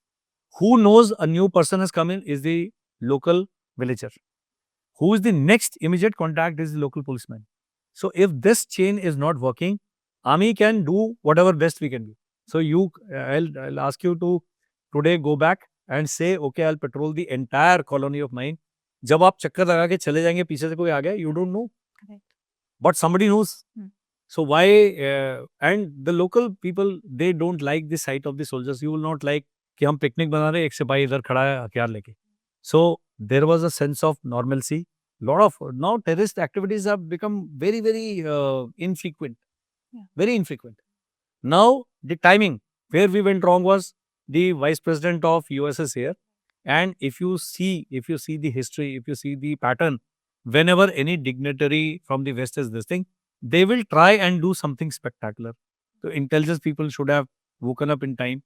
Who knows a new person has come in is the local villager. Who is the next immediate contact is the local policeman. So if this chain is not working, army can do whatever best we can do. So I'll ask you to today go back and say, okay, I'll patrol the entire colony of mine जब आप चक्कर लगा के चले जाएंगे पीछे से कोई आ गया, you don't know, Correct. but somebody knows. Hmm. So why, and the local people, they don't like the sight of the soldiers. You will not like कि हम पिकनिक बना रहे हैं, एक सिपाही इधर खड़ा है हथियार लेके. So there was a sense of normalcy. Lot of now terrorist activities have become very, very infrequent. Yeah. Very infrequent. Now the timing where we went wrong was the vice president of US is here, and if you see the history, if you see the pattern, whenever any dignitary from the West is this thing, they will try and do something spectacular. So intelligence people should have woken up in time.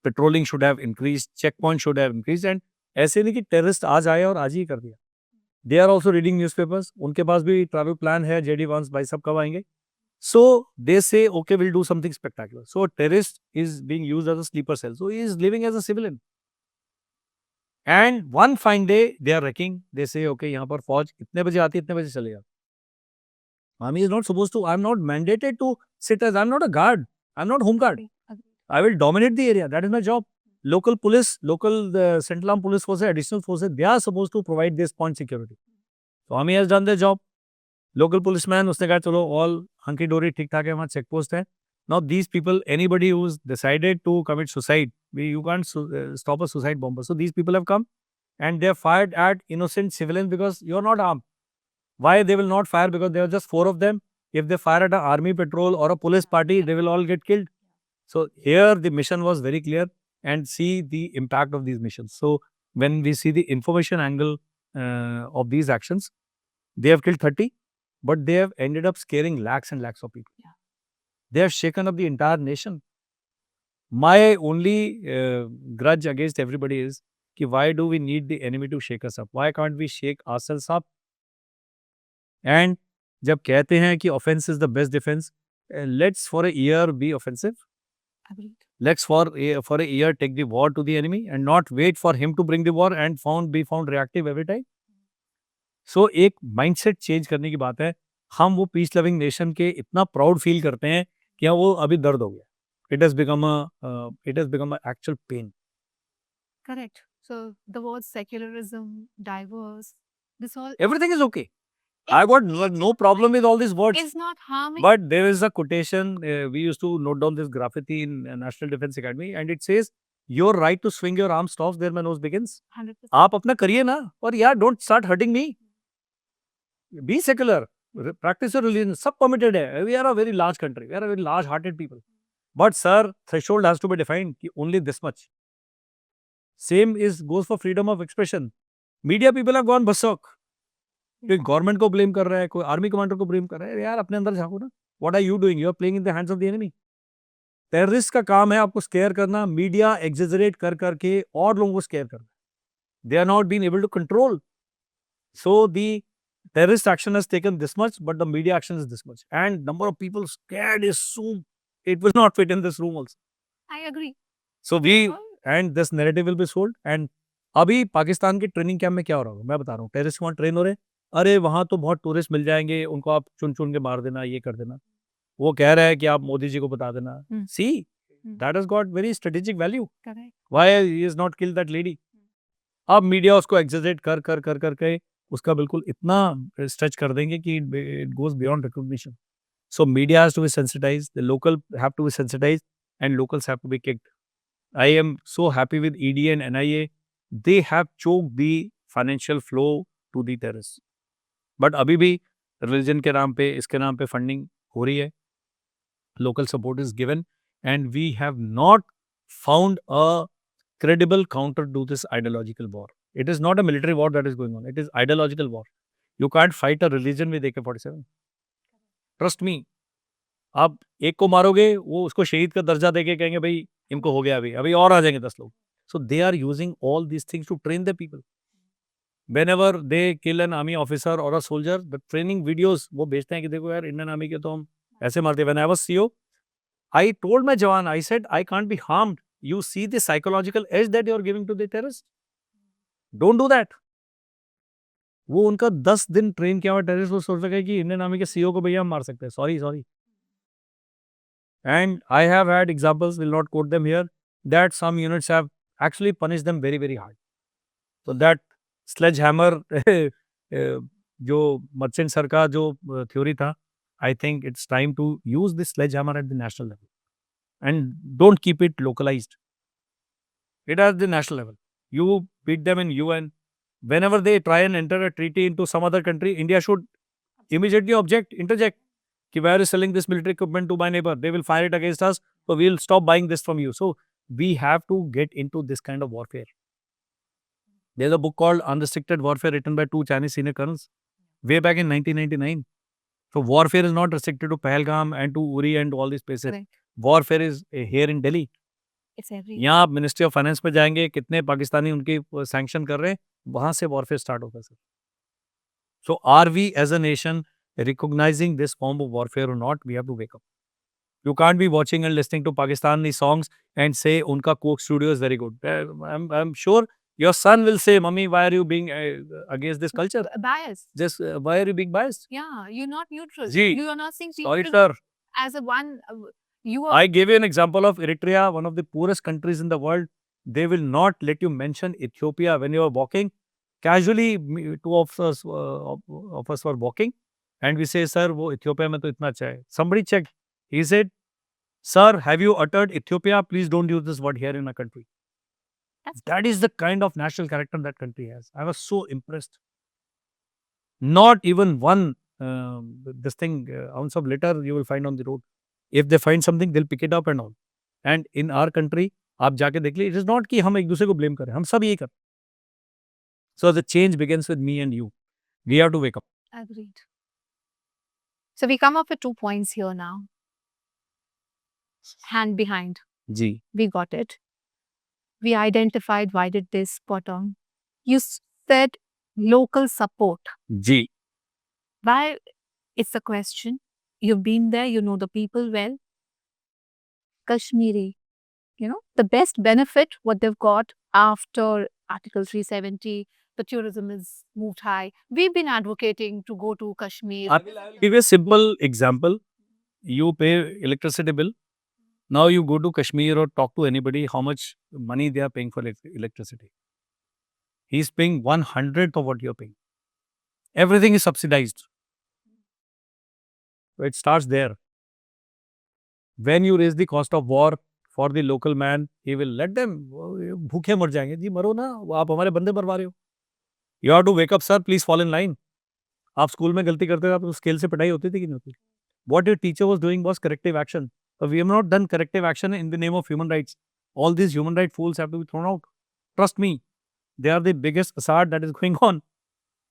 Patrolling should have increased. Checkpoint should have increased. And ऐसे नहीं कि terrorist आज आए और आज ही कर दिया. They are also reading newspapers. उनके पास भी travel plan है. JD Vance भाई सब कब आएंगे? So they say, okay, we'll do something spectacular. So a terrorist is being used as a sleeper cell. So he is living as a civilian. And one fine day, they are wrecking. They say, okay, यहाँ पर फौज इतने बजे आती है, इतने बजे चले जाओ. Army is not supposed to. I'm not mandated to sit as. I'm not a guard. I'm not home guard. Agree. I will dominate the area. That is my job. Local police, local Central Armed Police Force, additional forces, they are supposed to provide this point security. So Army has done their job. Local policeman, उसने कहा चलो all hunky dory ठीक ठाक है, वहाँ check post है. Now these people, anybody who's decided to commit suicide, you can't stop a suicide bomber. So these people have come and they have fired at innocent civilians because you are not armed. Why they will not fire? Because there are just 4 of them. If they fire at an army patrol or a police party, they will all get killed. So here the mission was very clear, and see the impact of these missions. So when we see the information angle of these actions, they have killed 30, but they have ended up scaring lakhs and lakhs of people. Yeah. They have shaken up the entire nation. My only grudge against everybody is कि why do we need the enemy to shake us up? Why can't we shake ourselves up? And जब कहते हैं कि offense is the best defense, let's for a year be offensive. Agreed. Let's for a year take the war to the enemy and not wait for him to bring the war and be found reactive every time. So एक mindset change करने की बात है. हम वो peace loving nation के इतना proud feel करते हैं कि हाँ वो अभी दर्द हो गया. It has become a actual pain. Correct. So the words secularism, diverse, this all Everything is okay. I got no problem with all these words. is not harming. But there is a quotation, we used to note down this graffiti in National Defense Academy, and it says, your right to swing your arm stops there my nose begins. 100%. आप अपना करिए ना, और यार don't start hurting me. Be secular. Practice your religion. सब permitted है. We are a very large country. We are a very large-hearted people. But sir, threshold has to be defined. कि only this much. Same goes for freedom of expression. Media people have gone berserk. कोई government को blame कर रहा है, कोई army commander को blame कर रहा है. यार अपने अंदर झांको ना. What are you doing? You are playing in the hands of the enemy. Terrorist का काम है आपको स्केयर करना, मीडिया एग्जेजरेट कर करके और लोगों को स्केयर करना. They are not been able to control. So the terrorist action has taken this much, but the media action is this much, and number of people scared is so it will not fit in this room also. I agree. So and this narrative will be sold. And अभी पाकिस्तान के training camp में क्या हो रहा होगा मैं बता रहा हूँ. टेररिस्ट वहाँ ट्रेन हो रहे हैं. अरे वहाँ तो बहुत टूरिस्ट मिल जाएंगे, उनको आप चुन चुन के मार देना, ये कर देना. वो कह रहा है कि आप मोदी जी को बता देना. See, that has got very strategic value. Correct. Why he has not killed that lady? अब मीडिया उसको एग्जेजरेट कर कर कर करके उसका बिल्कुल इतना स्ट्रेच कर देंगे कि it goes beyond recognition. So media has to be sensitized, the local have to be sensitized, and locals have to be kicked. I am so happy with ED and NIA. They have choked the financial flow to the terrorists. But अभी भी religion के नाम पे, इसके नाम पे funding हो रही है. Local support is given, and we have not found a credible counter to this ideological war. It is not a military war that is going on. It is ideological war. You can't fight a religion with AK-47. Trust me. आप एक को मारोगे, वो उसको शहीद का दर्जा देके कहेंगे भाई इनको हो गया, अभी और आ जाएंगे 10 लोग. So they are using all these things to train the people. Whenever they kill an army officer or a soldier, the training videos वो भेजते हैं कि देखो यार इंडियन आर्मी के तो हम ऐसे मारते हैं. When I was CO, I told my jawan, I said I can't be harmed. You see the psychological edge that you are giving to the terrorists. Don't do that. वो उनका 10 दिन train किया हुआ टेररिस्ट वो सोच रहा है कि इंडियन आर्मी के सीईओ को भैया हम मार सकते हैं. Sorry. And I have had examples, will not quote them here, that some units have actually punished them very, very hard. So that sledgehammer जो मर्चेंट सर का जो थ्योरी था, I think it's time to use this sledgehammer at the national level and don't keep it localized. It at the national level. You beat them in UN. Whenever they try and enter a treaty into some other country, India should immediately object, interject. Ki, why are you selling this military equipment to my neighbor? They will fire it against us, so we'll stop buying this from you. So we have to get into this kind of warfare. There's a book called Unrestricted Warfare written by two Chinese senior colonels way back in 1999. So warfare is not restricted to Pahalgam and to Uri and all these places. Right. Warfare is here in Delhi. It's every यहाँ आप ministry of finance में जाएंगे, कितने पाकिस्तानी उनकी sanction कर रहे हैं, वहां से वॉरफेयर स्टार्ट होता है sir. So are we as a nation recognizing this form of warfare or not? We have to wake up. You can't be watching and listening to Pakistani songs and say unka Coke studio is very good. I'm sure your son will say, "Mummy, why are you being against this culture? bias. Just why are you being biased?" Yeah, you're not neutral. Ji, You are not seeing sorry, people sir. as a one. You are I gave you an example of Eritrea, one of the poorest countries in the world. They will not let you mention Ethiopia when you are walking. Casually, two of us were walking, and we say, "Sir, wo Ethiopia mein to itna acha hai." Somebody checked. He said, "Sir, have you uttered Ethiopia? Please don't use this word here in our country." That's- That is the kind of national character that country has. I was so impressed. Not even one this thing ounce of litter you will find on the road. If they find something, they'll pick it up and all. And in our country, आप जाके देख लीजिए, it is not कि हम एक दूसरे को blame करें, हम सब यही करते हैं. So the change begins with me and you. We have to wake up. agreed. So we come up with 2 points here now. Hand behind. Ji. We got it. We identified why did this spot on. You said local support. Ji. Why? It's a question. You've been there, you know the people well. Kashmiri, the best benefit what they've got after Article 370, the tourism is moved high. We've been advocating to go to Kashmir. I will give you a simple example. You pay electricity bill. Now you go to Kashmir or talk to anybody how much money they are paying for electricity. He's paying 1/100th of what you're paying. Everything is subsidized. So it starts there. When you raise the cost of war for the local man, he will let them. भूखे मर जाएंगे जी, मरो ना, आप हमारे बंदे मरवा रहे हो. You have to wake up, sir. Please fall in line. आप स्कूल में गलती करते थे, आप स्केल से पिटाई होती थी कि नहीं होती? What your teacher was doing was corrective action. But we have not done corrective action in the name of human rights. All these human rights fools have to be thrown out. Trust me, they are the biggest assad that is going on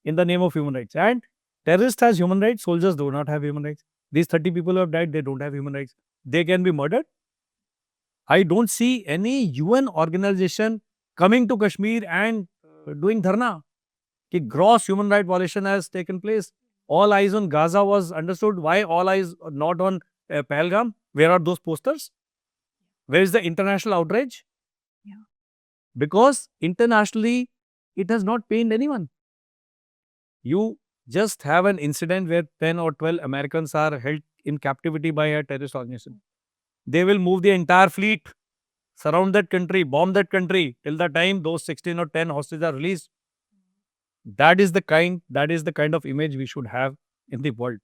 in the name of human rights. And terrorists has human rights, soldiers do not have human rights. These 30 people who have died, they don't have human rights. They can be murdered. I don't see any UN organization coming to Kashmir and doing dharna. Ki gross human right violation has taken place. All eyes on Gaza was understood. Why all eyes not on Pahalgam? Where are those posters? Where is the international outrage? Yeah. Because internationally, it has not pained anyone. You just have an incident where 10 or 12 Americans are held in captivity by a terrorist organization. They will move the entire fleet, surround that country, bomb that country till the time those 16 or 10 hostages are released. That is the kind of image we should have in the world.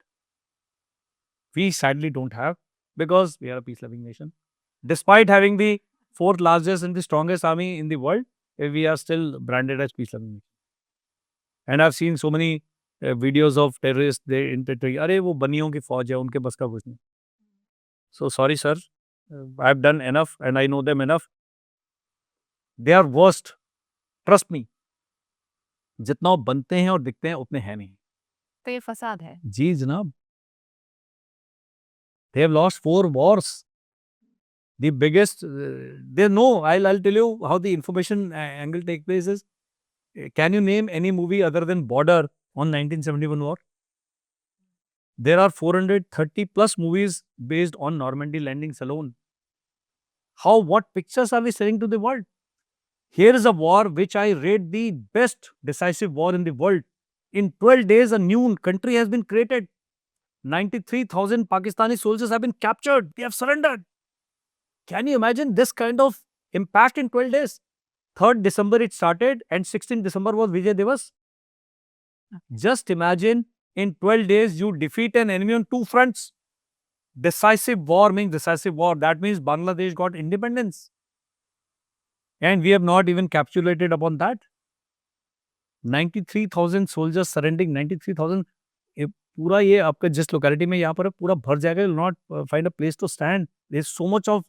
We sadly don't have, because we are a peace-loving nation. Despite having the 4th largest and the strongest army in the world, we are still branded as peace-loving nation. And I've seen so many videos of terrorists. They interpret, "अरे वो बनियों की फौज है, उनके बस का कुछ नहीं." So sorry, sir. I've done enough and I know them enough. They are worst. Trust me. जितना वो बनते हैं और दिखते हैं उतने हैं नहीं. तो ये फसाद है. जी जनाब. They have lost 4 wars. The biggest, they know. I'll tell you how the information angle take place is. Can you name any movie other than Border on 1971 war? There are 430 plus movies based on Normandy landings alone. What pictures are we selling to the world? Here is a war which I rate the best decisive war in the world. In 12 days, a new country has been created. 93,000 Pakistani soldiers have been captured. They have surrendered. Can you imagine this kind of impact in 12 days? 3rd December it started and 16th December was Vijay Divas. Just imagine in 12 days you defeat an enemy on 2 fronts. Decisive war means decisive war. That means Bangladesh got independence. And we have not even capitulated upon that. 93,000 soldiers surrendering, 93,000. पूरा ये आपका जिस locality में यहाँ पर पूरा भर जाएगा, you'll not find a place to stand. There's so much of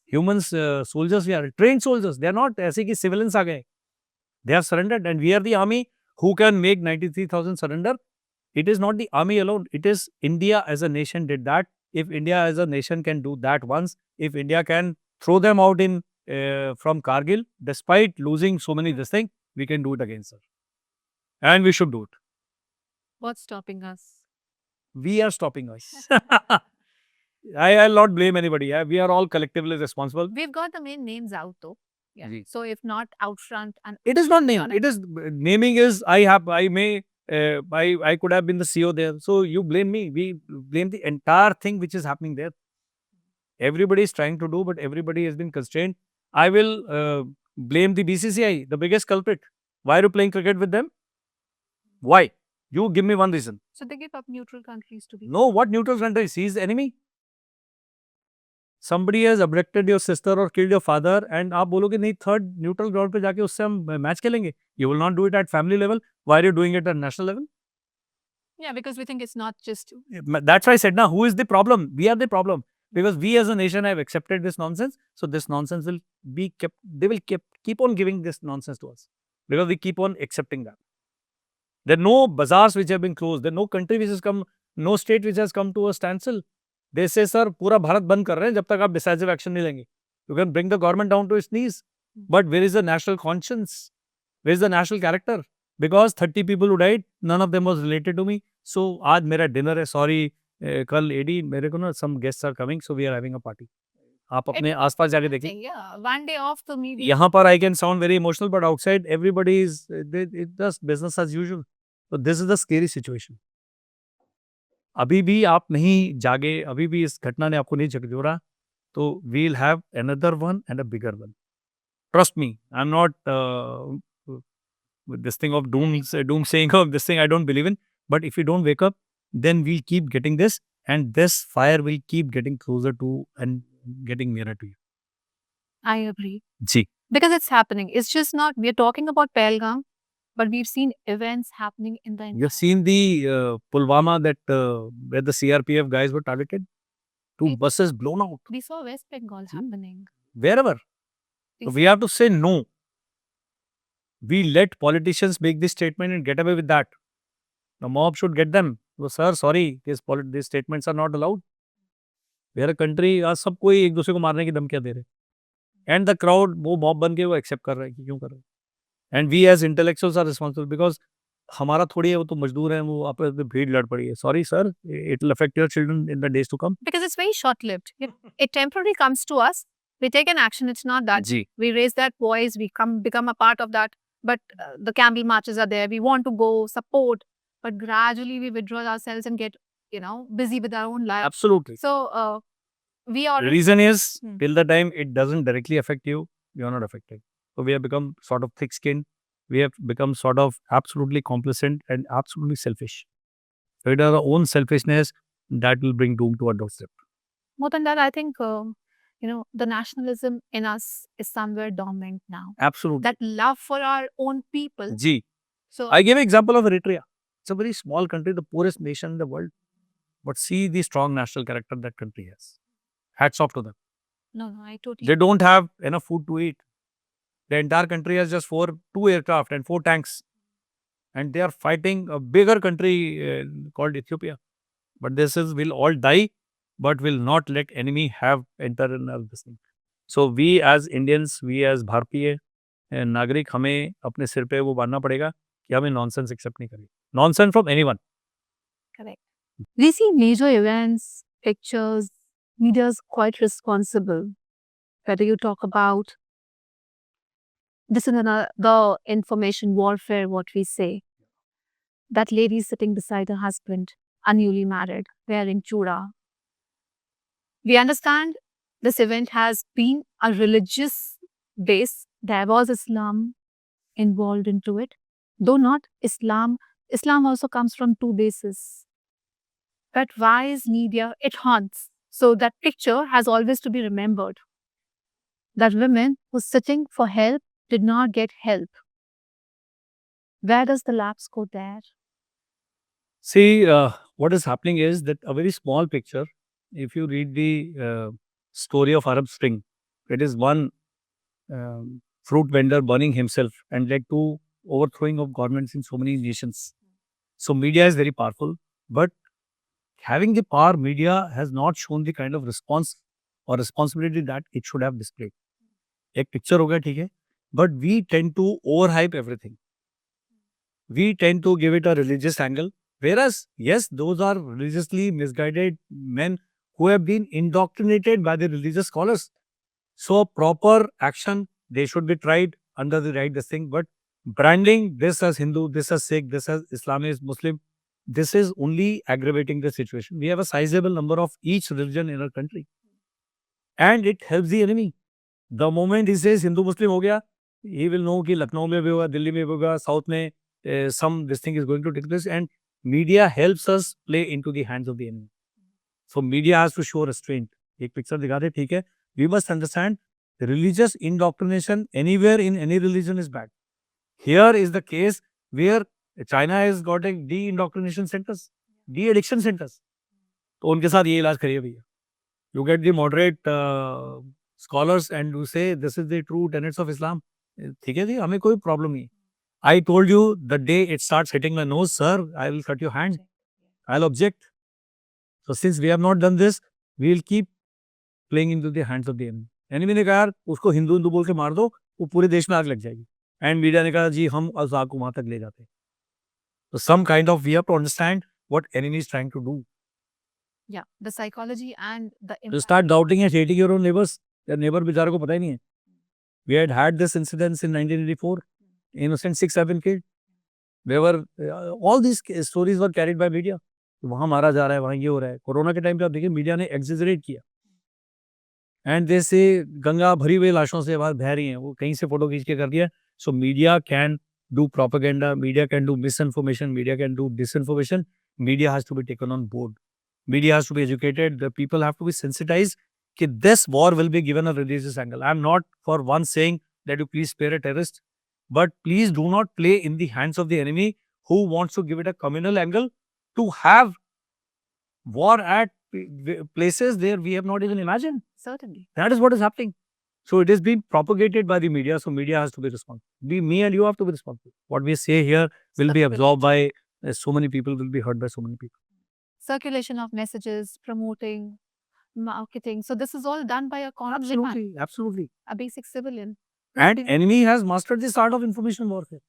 humans, soldiers, we are trained soldiers. They are not ऐसे कि civilians आ गए. They have surrendered and we are the army who can make 93,000 surrender. It is not the army alone. It is India as a nation did that. If India as a nation can do that once, if India can throw them out in from Kargil, despite losing so many this thing, we can do it again, sir. And we should do it. What's stopping us? We are stopping us. I'll not blame anybody. Yeah? We are all collectively responsible. We've got the main names out though. Yeah. Ji. So if not out front and It is not name. It is naming is I could have been the CEO there. So you blame me. We blame the entire thing which is happening there. Everybody is trying to do, but everybody has been constrained. I will blame the BCCI, the biggest culprit. Why are you playing cricket with them? Why? You give me one reason. so they give up neutral countries to be. No, what neutral countries? He is the enemy. Somebody has abducted your sister or killed your father and आप बोलोगे नहीं third neutral ground पे जाके उससे हम match खेलेंगे. You will not do it at family level. Why are you doing it at national level? Yeah, because we think it's not just That's why I said, now who is the problem? We are the problem. Because we as a nation have accepted this nonsense. So this nonsense will be kept, they will keep on giving this nonsense to us. Because we keep on accepting that. There are no bazaars which have been closed. There are no country which has come, no state which has come to a standstill. They say, sir, पूरा भारत बंद कर रहे हैं जब तक आप decisive action नहीं लेंगे. You can bring the government down to its knees. But where is the national conscience? Where is the national character? Because 30 people who died, none of them was related to me. So आज मेरा dinner है, sorry, कल AD मेरे को ना some guests are coming, so we are having a party. आप अपने आसपास जाके देखिए. yeah, one day off to me. यहाँ पर I can sound very emotional, but outside everybody is it's just business as usual. So this is the scary situation. अभी भी आप नहीं जागे, अभी भी इस घटना ने आपको नहीं झकझोरा, तो we'll have another one and a bigger one. Trust me, I'm not with this thing of doomsaying of this thing I don't believe in. But if you don't wake up, then we'll keep getting this, and this fire will keep getting closer to and getting nearer to you. I agree. Ji. Because it's happening. It's just not, we're talking about Pahalgam, but we've seen events happening in the You've seen the Pulwama that where the CRPF guys were targeted? 2 buses blown out. We saw West Bengal happening. Wherever. So we have to say no. We let politicians make this statement and get away with that. The mob should get them. So, sir, sorry, these statements are not allowed. We are a country, आज सब कोई एक दूसरे को मारने की धमकियां दे रहे. And the crowd, वो mob बन के वो accept कर रहा है कि क्यों कर रहा है. And we as intellectuals are responsible because हमारा थोड़ी है, वो तो मजदूर हैं, वो आप भीड़ लड़ पड़ी है. Sorry, sir, it will affect your children in the days to come. Because it's very short-lived. It temporarily comes to us. We take an action. It's not that. Ji. We raise that voice. We become a part of that. But the camel marches are there. We want to go support. But gradually we withdraw ourselves and get, busy with our own life. Absolutely. So we are. The reason is, till the time it doesn't directly affect you, you are not affected. So we have become sort of thick-skinned. We have become sort of absolutely complacent and absolutely selfish. So it is our own selfishness that will bring doom to our doorstep. More than that, I think, the nationalism in us is somewhere dormant now. Absolutely. That love for our own people. Ji. So I give an example of Eritrea. It's a very small country, the poorest nation in the world. But see the strong national character that country has. Hats off to them. No, I totally. They don't have enough food to eat. The entire country has just 2 aircraft and 4 tanks. And they are fighting a bigger country called Ethiopia. But this is, we'll all die, but will not let enemy have enter in our business. So we as Indians, we as Bharatiya नागरिक, हमें अपने सिर पे वो बांधना पड़ेगा कि हमें nonsense accept नहीं करें. Nonsense from anyone. Correct. We see major events, pictures, leaders quite responsible. Whether you talk about this is the information warfare, what we say. That lady sitting beside her husband, newly married, wearing chura. We understand this event has been a religious base, there was Islam involved into it, though not Islam. Islam also comes from two bases. But why is media? It haunts. So that picture has always to be remembered. That women who's sitting for help did not get help. Where does the lapse go there? See, what is happening is that a very small picture, if you read the story of Arab Spring, it is one fruit vendor burning himself and led to overthrowing of governments in so many nations. So media is very powerful, but having the power, media has not shown the kind of response or responsibility that it should have displayed. एक picture हो गया ठीक है, but we tend to overhype everything. We tend to give it a religious angle, whereas yes, those are religiously misguided men who have been indoctrinated by the religious scholars. So proper action, they should be tried under the right this thing, but branding this as Hindu, this as Sikh, this as Islamist, Muslim, this is only aggravating the situation. We have a sizable number of each religion in our country, and it helps the enemy. The moment he says Hindu Muslim हो गया, he will know कि लखनऊ में भी होगा, दिल्ली में भी होगा, south में some this thing is going to take place, and media helps us play into the hands of the enemy. So media has to show restraint. एक picture दिखा दे ठीक है. We must understand religious indoctrination anywhere in any religion is bad. Here is the case where China has got a de-indoctrination centers, de-addiction centers. तो उनके साथ ये इलाज करिए भैया. You get the moderate scholars and you say this is the true tenets of Islam. ठीक है जी, हमें कोई problem नहीं. I told you the day it starts hitting my nose, sir, I will cut your hand. I'll object. So since we have not done this, we will keep playing into the hands of the enemy. Enemy ने कहा यार उसको हिंदू हिंदू बोल के मार दो, वो पूरे देश में आग लग जाएगी. And media ने कहा जी हम उस आग को वहां तक ले जाते हैं. So some kind of we have to understand what enemy is trying to do. Yeah, the psychology and the You start doubting and hating your own neighbors. Your neighbor बेचारे को पता ही नहीं है. We had this incidents in 1984. Innocent 6 have been killed. They were all these stories were carried by media. वहाँ मारा जा रहा है, वहाँ ये हो रहा है. कोरोना के टाइम पे आप देखिए मीडिया ने एक्सेजरेट किया. एंड जैसे गंगा भरी हुई लाशों से बाहर बह रही हैं, वो कहीं से फोटो खींच के कर दिया. So media can do propaganda, media can do misinformation, media can do disinformation. Media has to be taken on board. Media has to be educated. The people have to be sensitized that this war will be given a religious angle. I am not for one saying that you please spare a terrorist, but please do not play in the hands of the enemy who wants to give it a communal angle to have war at places there we have not even imagined. certainly. That is what is happening. So it is being propagated by the media. So media has to be responsible. Me and you have to be responsible. What we say here will be absorbed by so many people, will be heard by so many people. Circulation of messages, promoting, marketing. So this is all done by a common man, Absolutely, absolutely. a basic civilian. And enemy has mastered this art of information warfare.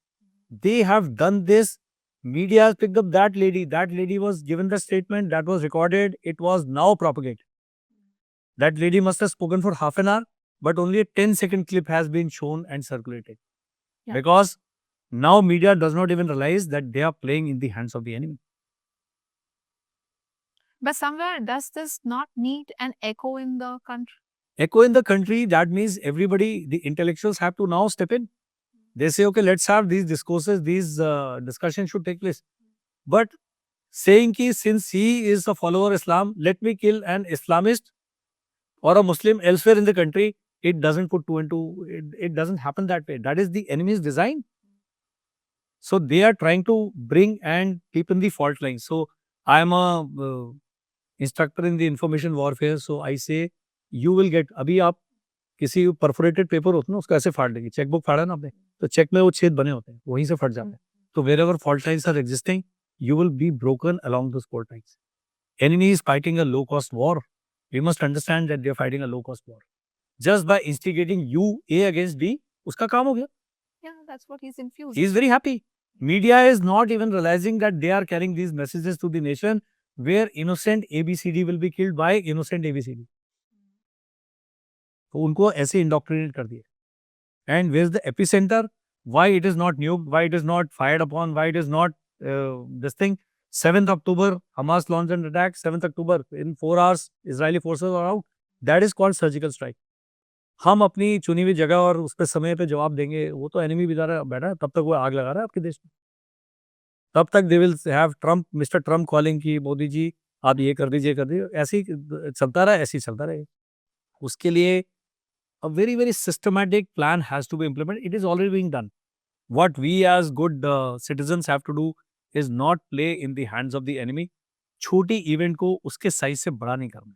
They have done this. Media has picked up that lady. That lady was given the statement that was recorded. It was now propagated. That lady must have spoken for half an hour, but only a 10-second clip has been shown and circulated. Yeah. Because now media does not even realize that they are playing in the hands of the enemy. But somewhere, does this not need an echo in the country? Echo in the country, that means everybody, the intellectuals have to now step in. They say, okay, let's have these discourses, these discussions should take place. But saying ki since he is a follower of Islam, let me kill an Islamist or a Muslim elsewhere in the country, it doesn't put two and two, it doesn't happen that way. That is the enemy's design. So they are trying to bring and keep in the fault line. So I am a instructor in the information warfare. So I say, you will get, अभी आप किसी perforated paper होता है ना, उसको ऐसे फाड़ देंगे. चेकबुक फाड़ा ना आपने, तो चेक में वो छेद बने होते हैं, वहीं से फट जाते हैं. तो wherever fault lines are existing, you will be broken along those fault lines. Enemy is fighting a low-cost war. We must understand that they are fighting a low-cost war. Just by instigating you A against B, उसका काम हो गया. Yeah, that's what he's infused. He is very happy. Media is not even realizing that they are carrying these messages to the nation where innocent ABCD will be killed by innocent ABCD. तो उनको ऐसे indoctrinate कर दिया. And where is the epicenter? Why it is not nuked? Why it is not fired upon? Why it is not this thing? 7th October, Hamas launched an attack. 7th October, in 4 hours, Israeli forces are out. That is called surgical strike. हम अपनी चुनी हुई जगह और उस पे समय पे जवाब देंगे, वो तो एनिमी बेचारा बैठा है, तब तक वो आग लगा रहा है आपके देश में। तब तक they will have Trump, mister Trump calling कि मोदी जी आप ये कर दीजिए, कर दीजिए। ऐसे ही चलता रहा, ऐसे ही चलता रहेगा। उसके लिए a very very systematic plan has to be implemented. It is already being done. What we as good citizens have to do is not play in the hands of the enemy. छोटी event को उसके size से बड़ा नहीं करना।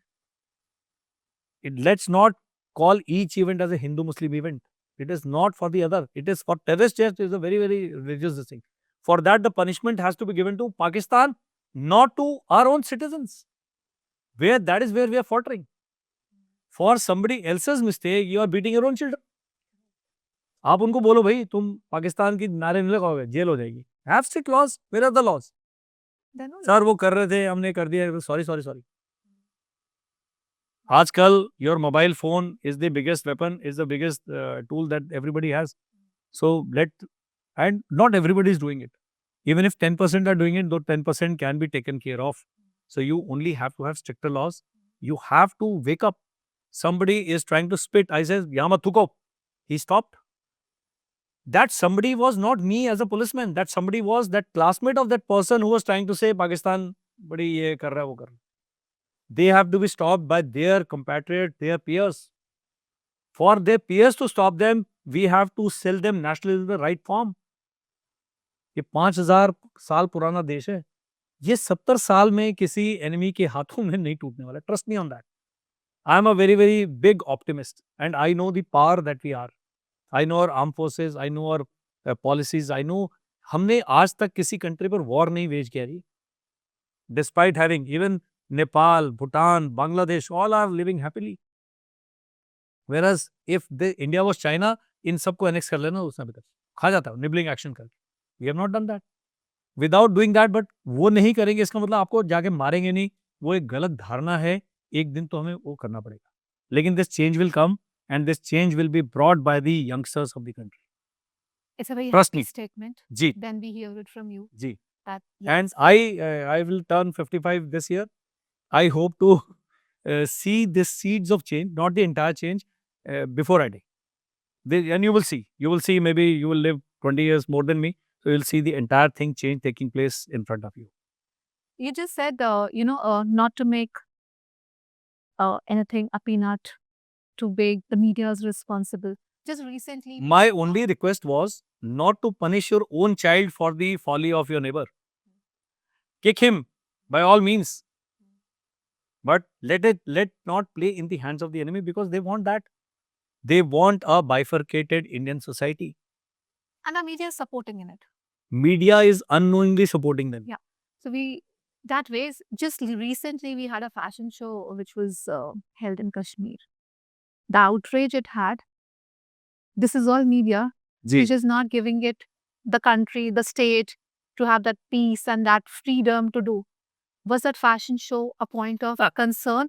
Let's not call each event as a Hindu Muslim event. It is not for the other. It is for terrorist. Just is a very very religious thing. For that, the punishment has to be given to Pakistan, not to our own citizens. Where that is where we are faltering. For somebody else's mistake, you are beating your own children. आप उनको बोलो भाई तुम पाकिस्तान की नारे नहीं लगाओगे, jail हो जाएगी। Have strict laws, where are the laws? Sir वो कर रहे थे, हमने कर दिया, सॉरी सॉरी सॉरी। आजकल your mobile phone is the biggest weapon, is the biggest tool that everybody has. So let, and not everybody is doing it. Even if 10% are doing it, though 10% can be taken care of. So you only have to have stricter laws. You have to wake up. Somebody is trying to spit. I says, "Yaha mat thukko." He stopped. That somebody was not me as a policeman. That somebody was that classmate of that person who was trying to say Pakistan badi ye kar raha hai, wo kar raha hai. They have to be stopped by their compatriot, their peers. For their peers to stop them, we have to sell them nationalism in the right form. ये 5000 साल पुराना देश है। ये 70 साल में किसी enemy के हाथों में नहीं टूटने वाला। Trust me on that. I am a very very big optimist and I know the power that we are. I know our arm forces, I know our policies, I know हमने आज तक किसी कंट्री पर war नहीं wage किया जी। Despite having even Nepal, Bhutan, Bangladesh, all are living happily. Whereas if the India was China, इन सबको एनेक्स कर लेना उसने अभी तक खा जाता है निबलिंग एक्शन करके। We have not done that without doing that. But वो नहीं करेंगे इसका मतलब आपको जाके मारेंगे नहीं, वो एक गलत धारणा है। एक दिन तो हमें वो करना पड़ेगा, लेकिन this change will come and this change will be brought by the youngsters of the country. It's a very Trust happy me. statement. जी Then we hear it from you. जी। That And yes, I will turn 55 this year. I hope to see the seeds of change, not the entire change, before I die. And you will see, maybe you will live 20 years more than me. So you'll see the entire thing change taking place in front of you. you just said, not to make anything a peanut too big. The media is responsible. Just recently, My only request was not to punish your own child for the folly of your neighbor. Kick him by all means. But let not play in the hands of the enemy, because they want that. They want a bifurcated Indian society. and the media is supporting in it. Media is unknowingly supporting them. Yeah. So that ways, just recently we had a fashion show which was held in Kashmir. The outrage it had, this is all media, जी which is not giving it the country, the state to have that peace and that freedom to do. Was that fashion show a point of concern?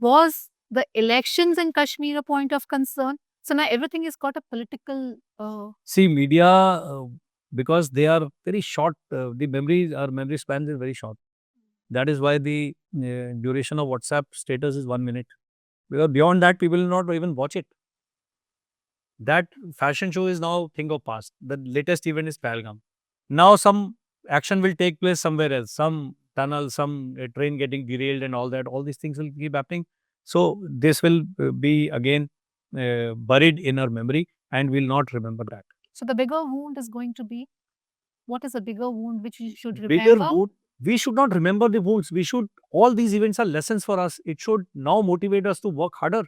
Was the elections in Kashmir a point of concern? So now everything has got a political. See, media, because they are very short, the memory span is very short. That is why the duration of WhatsApp status is 1 minute. Because beyond that, people will not even watch it. That fashion show is now thing of past. The latest event is Pahalgam. Now some action will take place somewhere else. Some tunnel, some train getting derailed and all that. All these things will keep happening. So this will be again buried in our memory and we'll not remember that. So the bigger wound is going to be, what is a bigger wound which you should Bigger remember? wound. We should not remember the wounds. We should, all these events are lessons for us. It should now motivate us to work harder.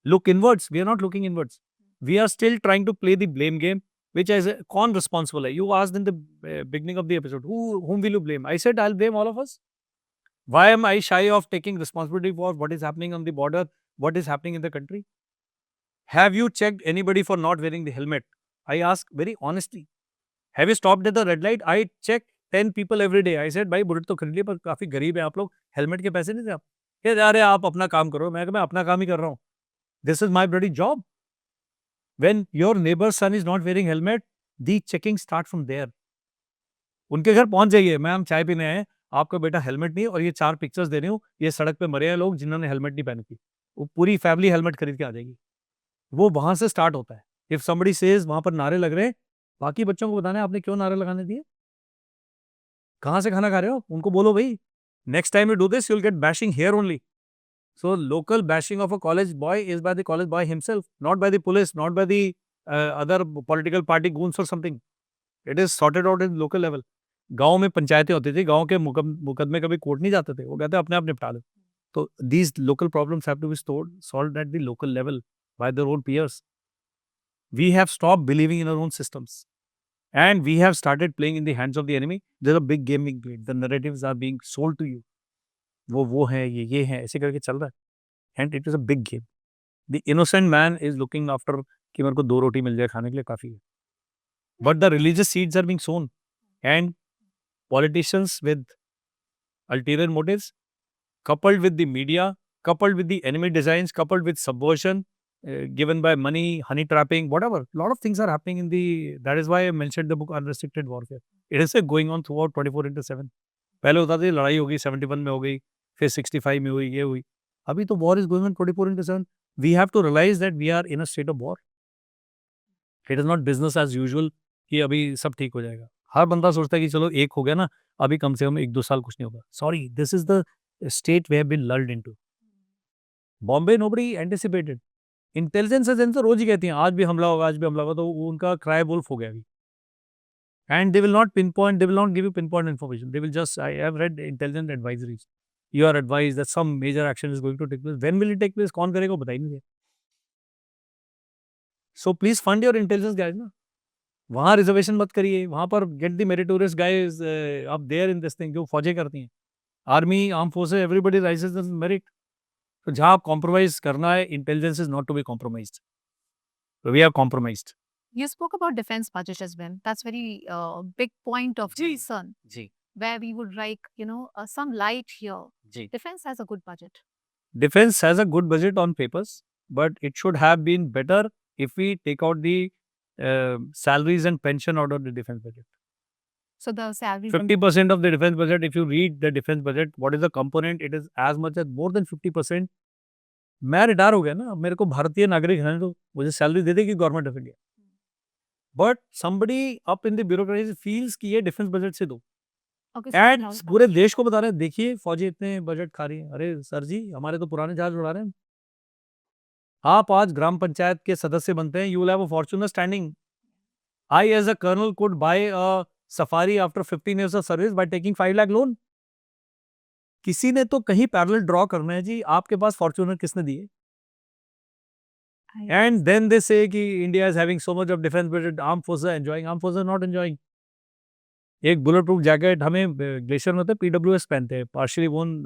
Look inwards. We are not looking inwards. We are still trying to play the blame game, which is कौन responsible है? You asked in the beginning of the episode, whom will you blame? I said I'll blame all of us. Why am I shy of taking responsibility for what is happening on the border, what is happening in the country? Have you checked anybody for not wearing the helmet? I ask very honestly. Have you stopped at the red light? I check 10 people every day. I said, भाई bullet तो खरीद लिए पर काफी गरीब है आप लोग, हेलमेट के पैसे नहीं थे आप। क्या जा रहे हैं आप अपना काम करो। मैं अपना काम ही कर रहा हूँ। This is my bloody job. When your neighbor's son is not wearing helmet, the checking start from there. उनके घर पहुंच जाइए, मैम चाय पीने आए, आपका बेटा हेलमेट नहीं है और ये 4 पिक्चर्स दे रही हूँ, ये सड़क पे मरे हैं लोग जिन्होंने हेलमेट नहीं पहनी थी। वो पूरी फैमिली हेलमेट खरीद के आ जाएगी। वो वहां से स्टार्ट होता है. इफ somebody says वहां पर नारे लग रहे हैं, बाकी बच्चों को बताना है आपने क्यों नारे लगाने दिए, कहाँ से खाना खा रहे हो, उनको बोलो भाई next time you do this you will get bashing here only. So local bashing of a college boy is by the college boy himself, not by the police, not by the other political party goons or something. It is sorted out in local level. गांव में पंचायतें होती थी, गांव के मुकदमे कभी court नहीं जाते थे, वो कहते अपने आप निपटा लो. तो these local problems have to be solved at the local level by their own peers. We have stopped believing in our own systems and we have started playing in the hands of the enemy. There's a big game being played. The narratives are being sold to you. वो है, ये है, ऐसे करके चल रहा है. And it is a big game. The innocent man is looking after कि मेरे को 2 रोटी मिल जाए खाने के लिए काफ़ी है. But the religious seeds are being sown and politicians with ulterior motives, coupled with the media, coupled with the enemy designs, coupled with subversion given by money, honey trapping, whatever. A lot of things are happening in the. That is why I mentioned the book Unrestricted Warfare. It is going on throughout 24/7. पहले होता था लड़ाई हो गई 71 में हो गई, फिर 65 में हुई, ये हुई. अभी तो war is going on 24/7. We have to realize that we are in a state of war. It is not business as usual कि अभी सब ठीक हो जाएगा. हर बंदा सोचता है कि चलो एक हो गया ना, अभी कम से कम 1-2 साल कुछ नहीं होगा. Sorry, this is the state we have been lulled into. Bombay nobody anticipated. Intelligence agency रोज ही कहती हैं आज भी हमला होगा, आज भी हमला होगा, तो उनका क्राई वुल्फ हो गया अभी. And they will not pinpoint, they will not give you pinpoint information. They will just, I have read intelligent advisories. You are advised that some major action is going to take place. When will it take place? कौन करेगा बता ही नहीं दिया. So please fund your intelligence guys ना. वहाँ reservation मत करिए, वहाँ पर get the meritorious guys up there in this thing जो फौजें करती हैं. Army, armed forces, everybody rises in merit. तो जहाँ कॉम्प्रोमाइज करना है, intelligence is not to be compromised. So we are compromised. You spoke about defense budget as well. That's very big point of concern. Ji. Where we would like, some light here. Ji. Defense has a good budget. Defense has a good budget on papers, but it should have been better if we take out the salaries and pension out of the defense budget. So the salary. 50% of the defense budget, if you read the defense budget, what is the component? It is as much as more than 50%. मैं retire हो गया ना, मेरे को भारतीय नागरिक है तो मुझे सैलरी दे देगी government of India. But somebody up in the bureaucracy feels कि ये डिफेंस बजट से दो. Okay, एंड now- पूरे देश को बता रहे हैं देखिए फौजी इतने बजट खा रही है. अरे सर जी हमारे तो पुराने जहाज उड़ा रहे हैं. आप आज ग्राम पंचायत के सदस्य बनते हैं, you will have a Fortuner standing. I as a colonel could buy a Safari after 15 years of service by taking 5 lakh loan. किसी ने तो कहीं पैरेलल ड्रॉ करना है जी. आपके पास फॉर्च्यूनर किसने दिए? And then they say कि India is having so much of defense budget, armed forces are enjoying, armed forces are not enjoying. एक बुलेट प्रूफ जैकेट हमें ग्लेशियर में होता है, PWS पहनते हैं, पार्शियली वोन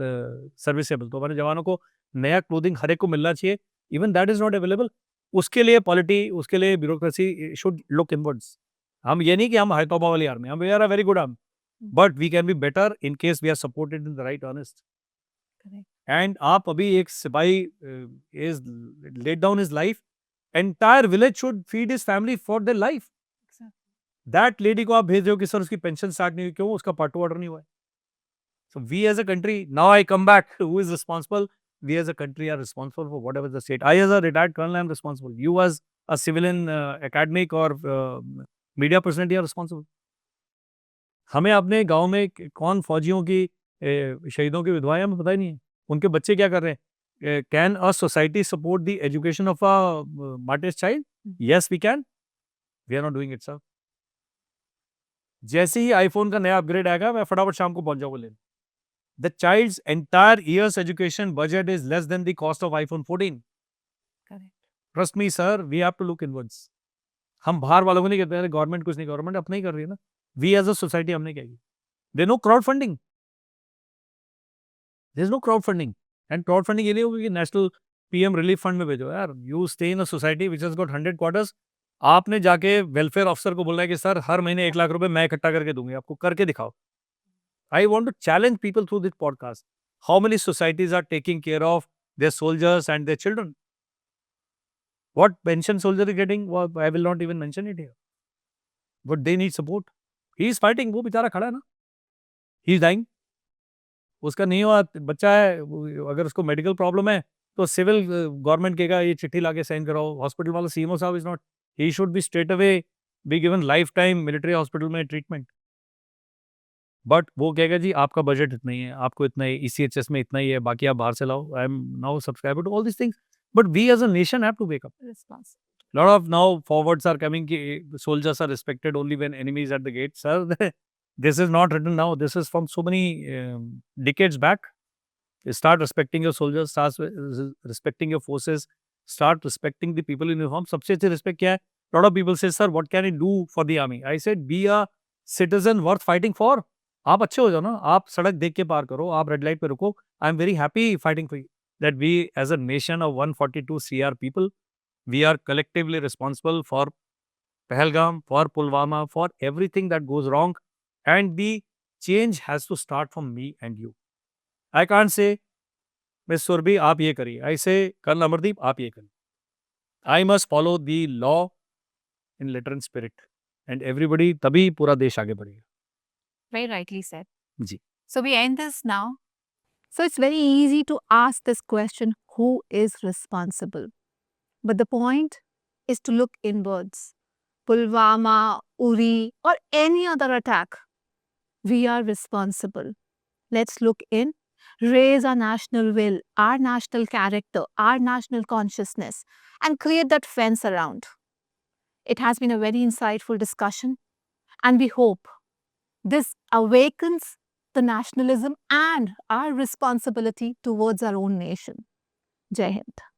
सर्विसेबल. तो हमारे जवानों को नया क्लोथिंग हर एक को मिलना चाहिए. Even that is not available. उसके लिए पॉलिटी, उसके लिए ब्यूरोक्रेसी शुड लुक इनवर्ड्स. हम ये नहीं कि हम हाईतौबा वाली आर्मी, हम we are a very good army, but we can be better in case we are supported in the right honest. And आप अभी एक सिपाही is let down his life, entire village should feed his family for their life. That lady को आप भेज रहे हो कि सर उसकी पेंशन स्टार्ट नहीं हुई, क्यों? उसका पार्ट 2 ऑर्डर नहीं हुआ है. So we as a country, now I come back, who is responsible? We as a country are responsible for whatever the state. I as a retired colonel am responsible. You as a civilian academic or media personality are responsible. हमें अपने गांव में कौन फौजियों की शहीदों की विधवाएं हमें पता ही नहीं है. उनके बच्चे क्या कर रहे हैं? Can a society support the education of a martyrs child? Yes, we can. We are not doing it, sir. जैसे ही आईफोन का नया अपग्रेड आएगा मैं फटाफट शाम को पहुंच जाऊंगा लेने. The child's entire year's education budget is less than the cost of iPhone 14. Correct. Trust me, sir, we have to look inwards. हम बाहर वालों को नहीं कहते हैं गवर्नमेंट कुछ नहीं, गवर्नमेंट अपना ही कर रही है ना. We as a society हमने क्या किया? There is no crowdfunding. There is no crowdfunding. And crowdfunding ये नहीं होगी कि नेशनल PM रिलीफ फंड में भेजो. यार you stay in a society which has got 100 quarters. आपने जाके वेलफेयर ऑफिसर को बोलना है कि सर हर महीने 1 लाख रुपए मैं इकट्ठा करके दूंगी, आपको करके दिखाओ. I want to challenge people through this podcast. How many societies are taking care of their soldiers and their children? What pension soldier is getting? Well, I will not even mention it here. But they need support. He is fighting. वो बेचारा खड़ा है ना. He is dying. उसका नहीं हुआ, बच्चा है, अगर उसको मेडिकल प्रॉब्लम है, तो सिविल गवर्नमेंट कहेगा ये चिट्ठी लाके साइन कराओ, हॉस्पिटल वाला सीएमओ साहब is not, he should be straight away be given life time military hospital में ट्रीटमेंट। बट वो कहेगा जी आपका बजट इतना ही है, आपको इतना ही ईसीएचएस में इतना ही है, बाकी आप बाहर से लाओ। I am now subscriber to all this things, but we as a nation have to wake up. Response. Lot of now forwards are coming ki soldiers are respected only when enemy is at the gate. Sir, this is not written now, this is from so many decades back. Start respecting your soldiers, start respecting your forces, start respecting the people in uniform. सबसे अच्छी respect क्या है? Lot of people say, sir, what can I do for the army? I said, be a citizen worth fighting for. आप अच्छे हो जाओ ना, आप सड़क देख के पार करो, आप रेड लाइट पे रुको। I am very happy fighting for you that we as a nation of 142 CR people, we are collectively responsible for Pahalgam, for Pulwama, for everything that goes wrong, and the change has to start from me and you. I can't say, Miss Surbi, आप ये करिए। I say, Colonel Amardeep, आप ये करिए। I must follow the law in letter and spirit, and everybody, तभी पूरा देश आगे बढ़ेगा। Very rightly said. Ji. So we end this now. So it's very easy to ask this question, who is responsible? But the point is to look inwards. Pulwama, Uri, or any other attack, we are responsible. Let's look in, raise our national will, our national character, our national consciousness, and create that fence around. It has been a very insightful discussion, and we hope this awakens the nationalism and our responsibility towards our own nation. Jai Hind.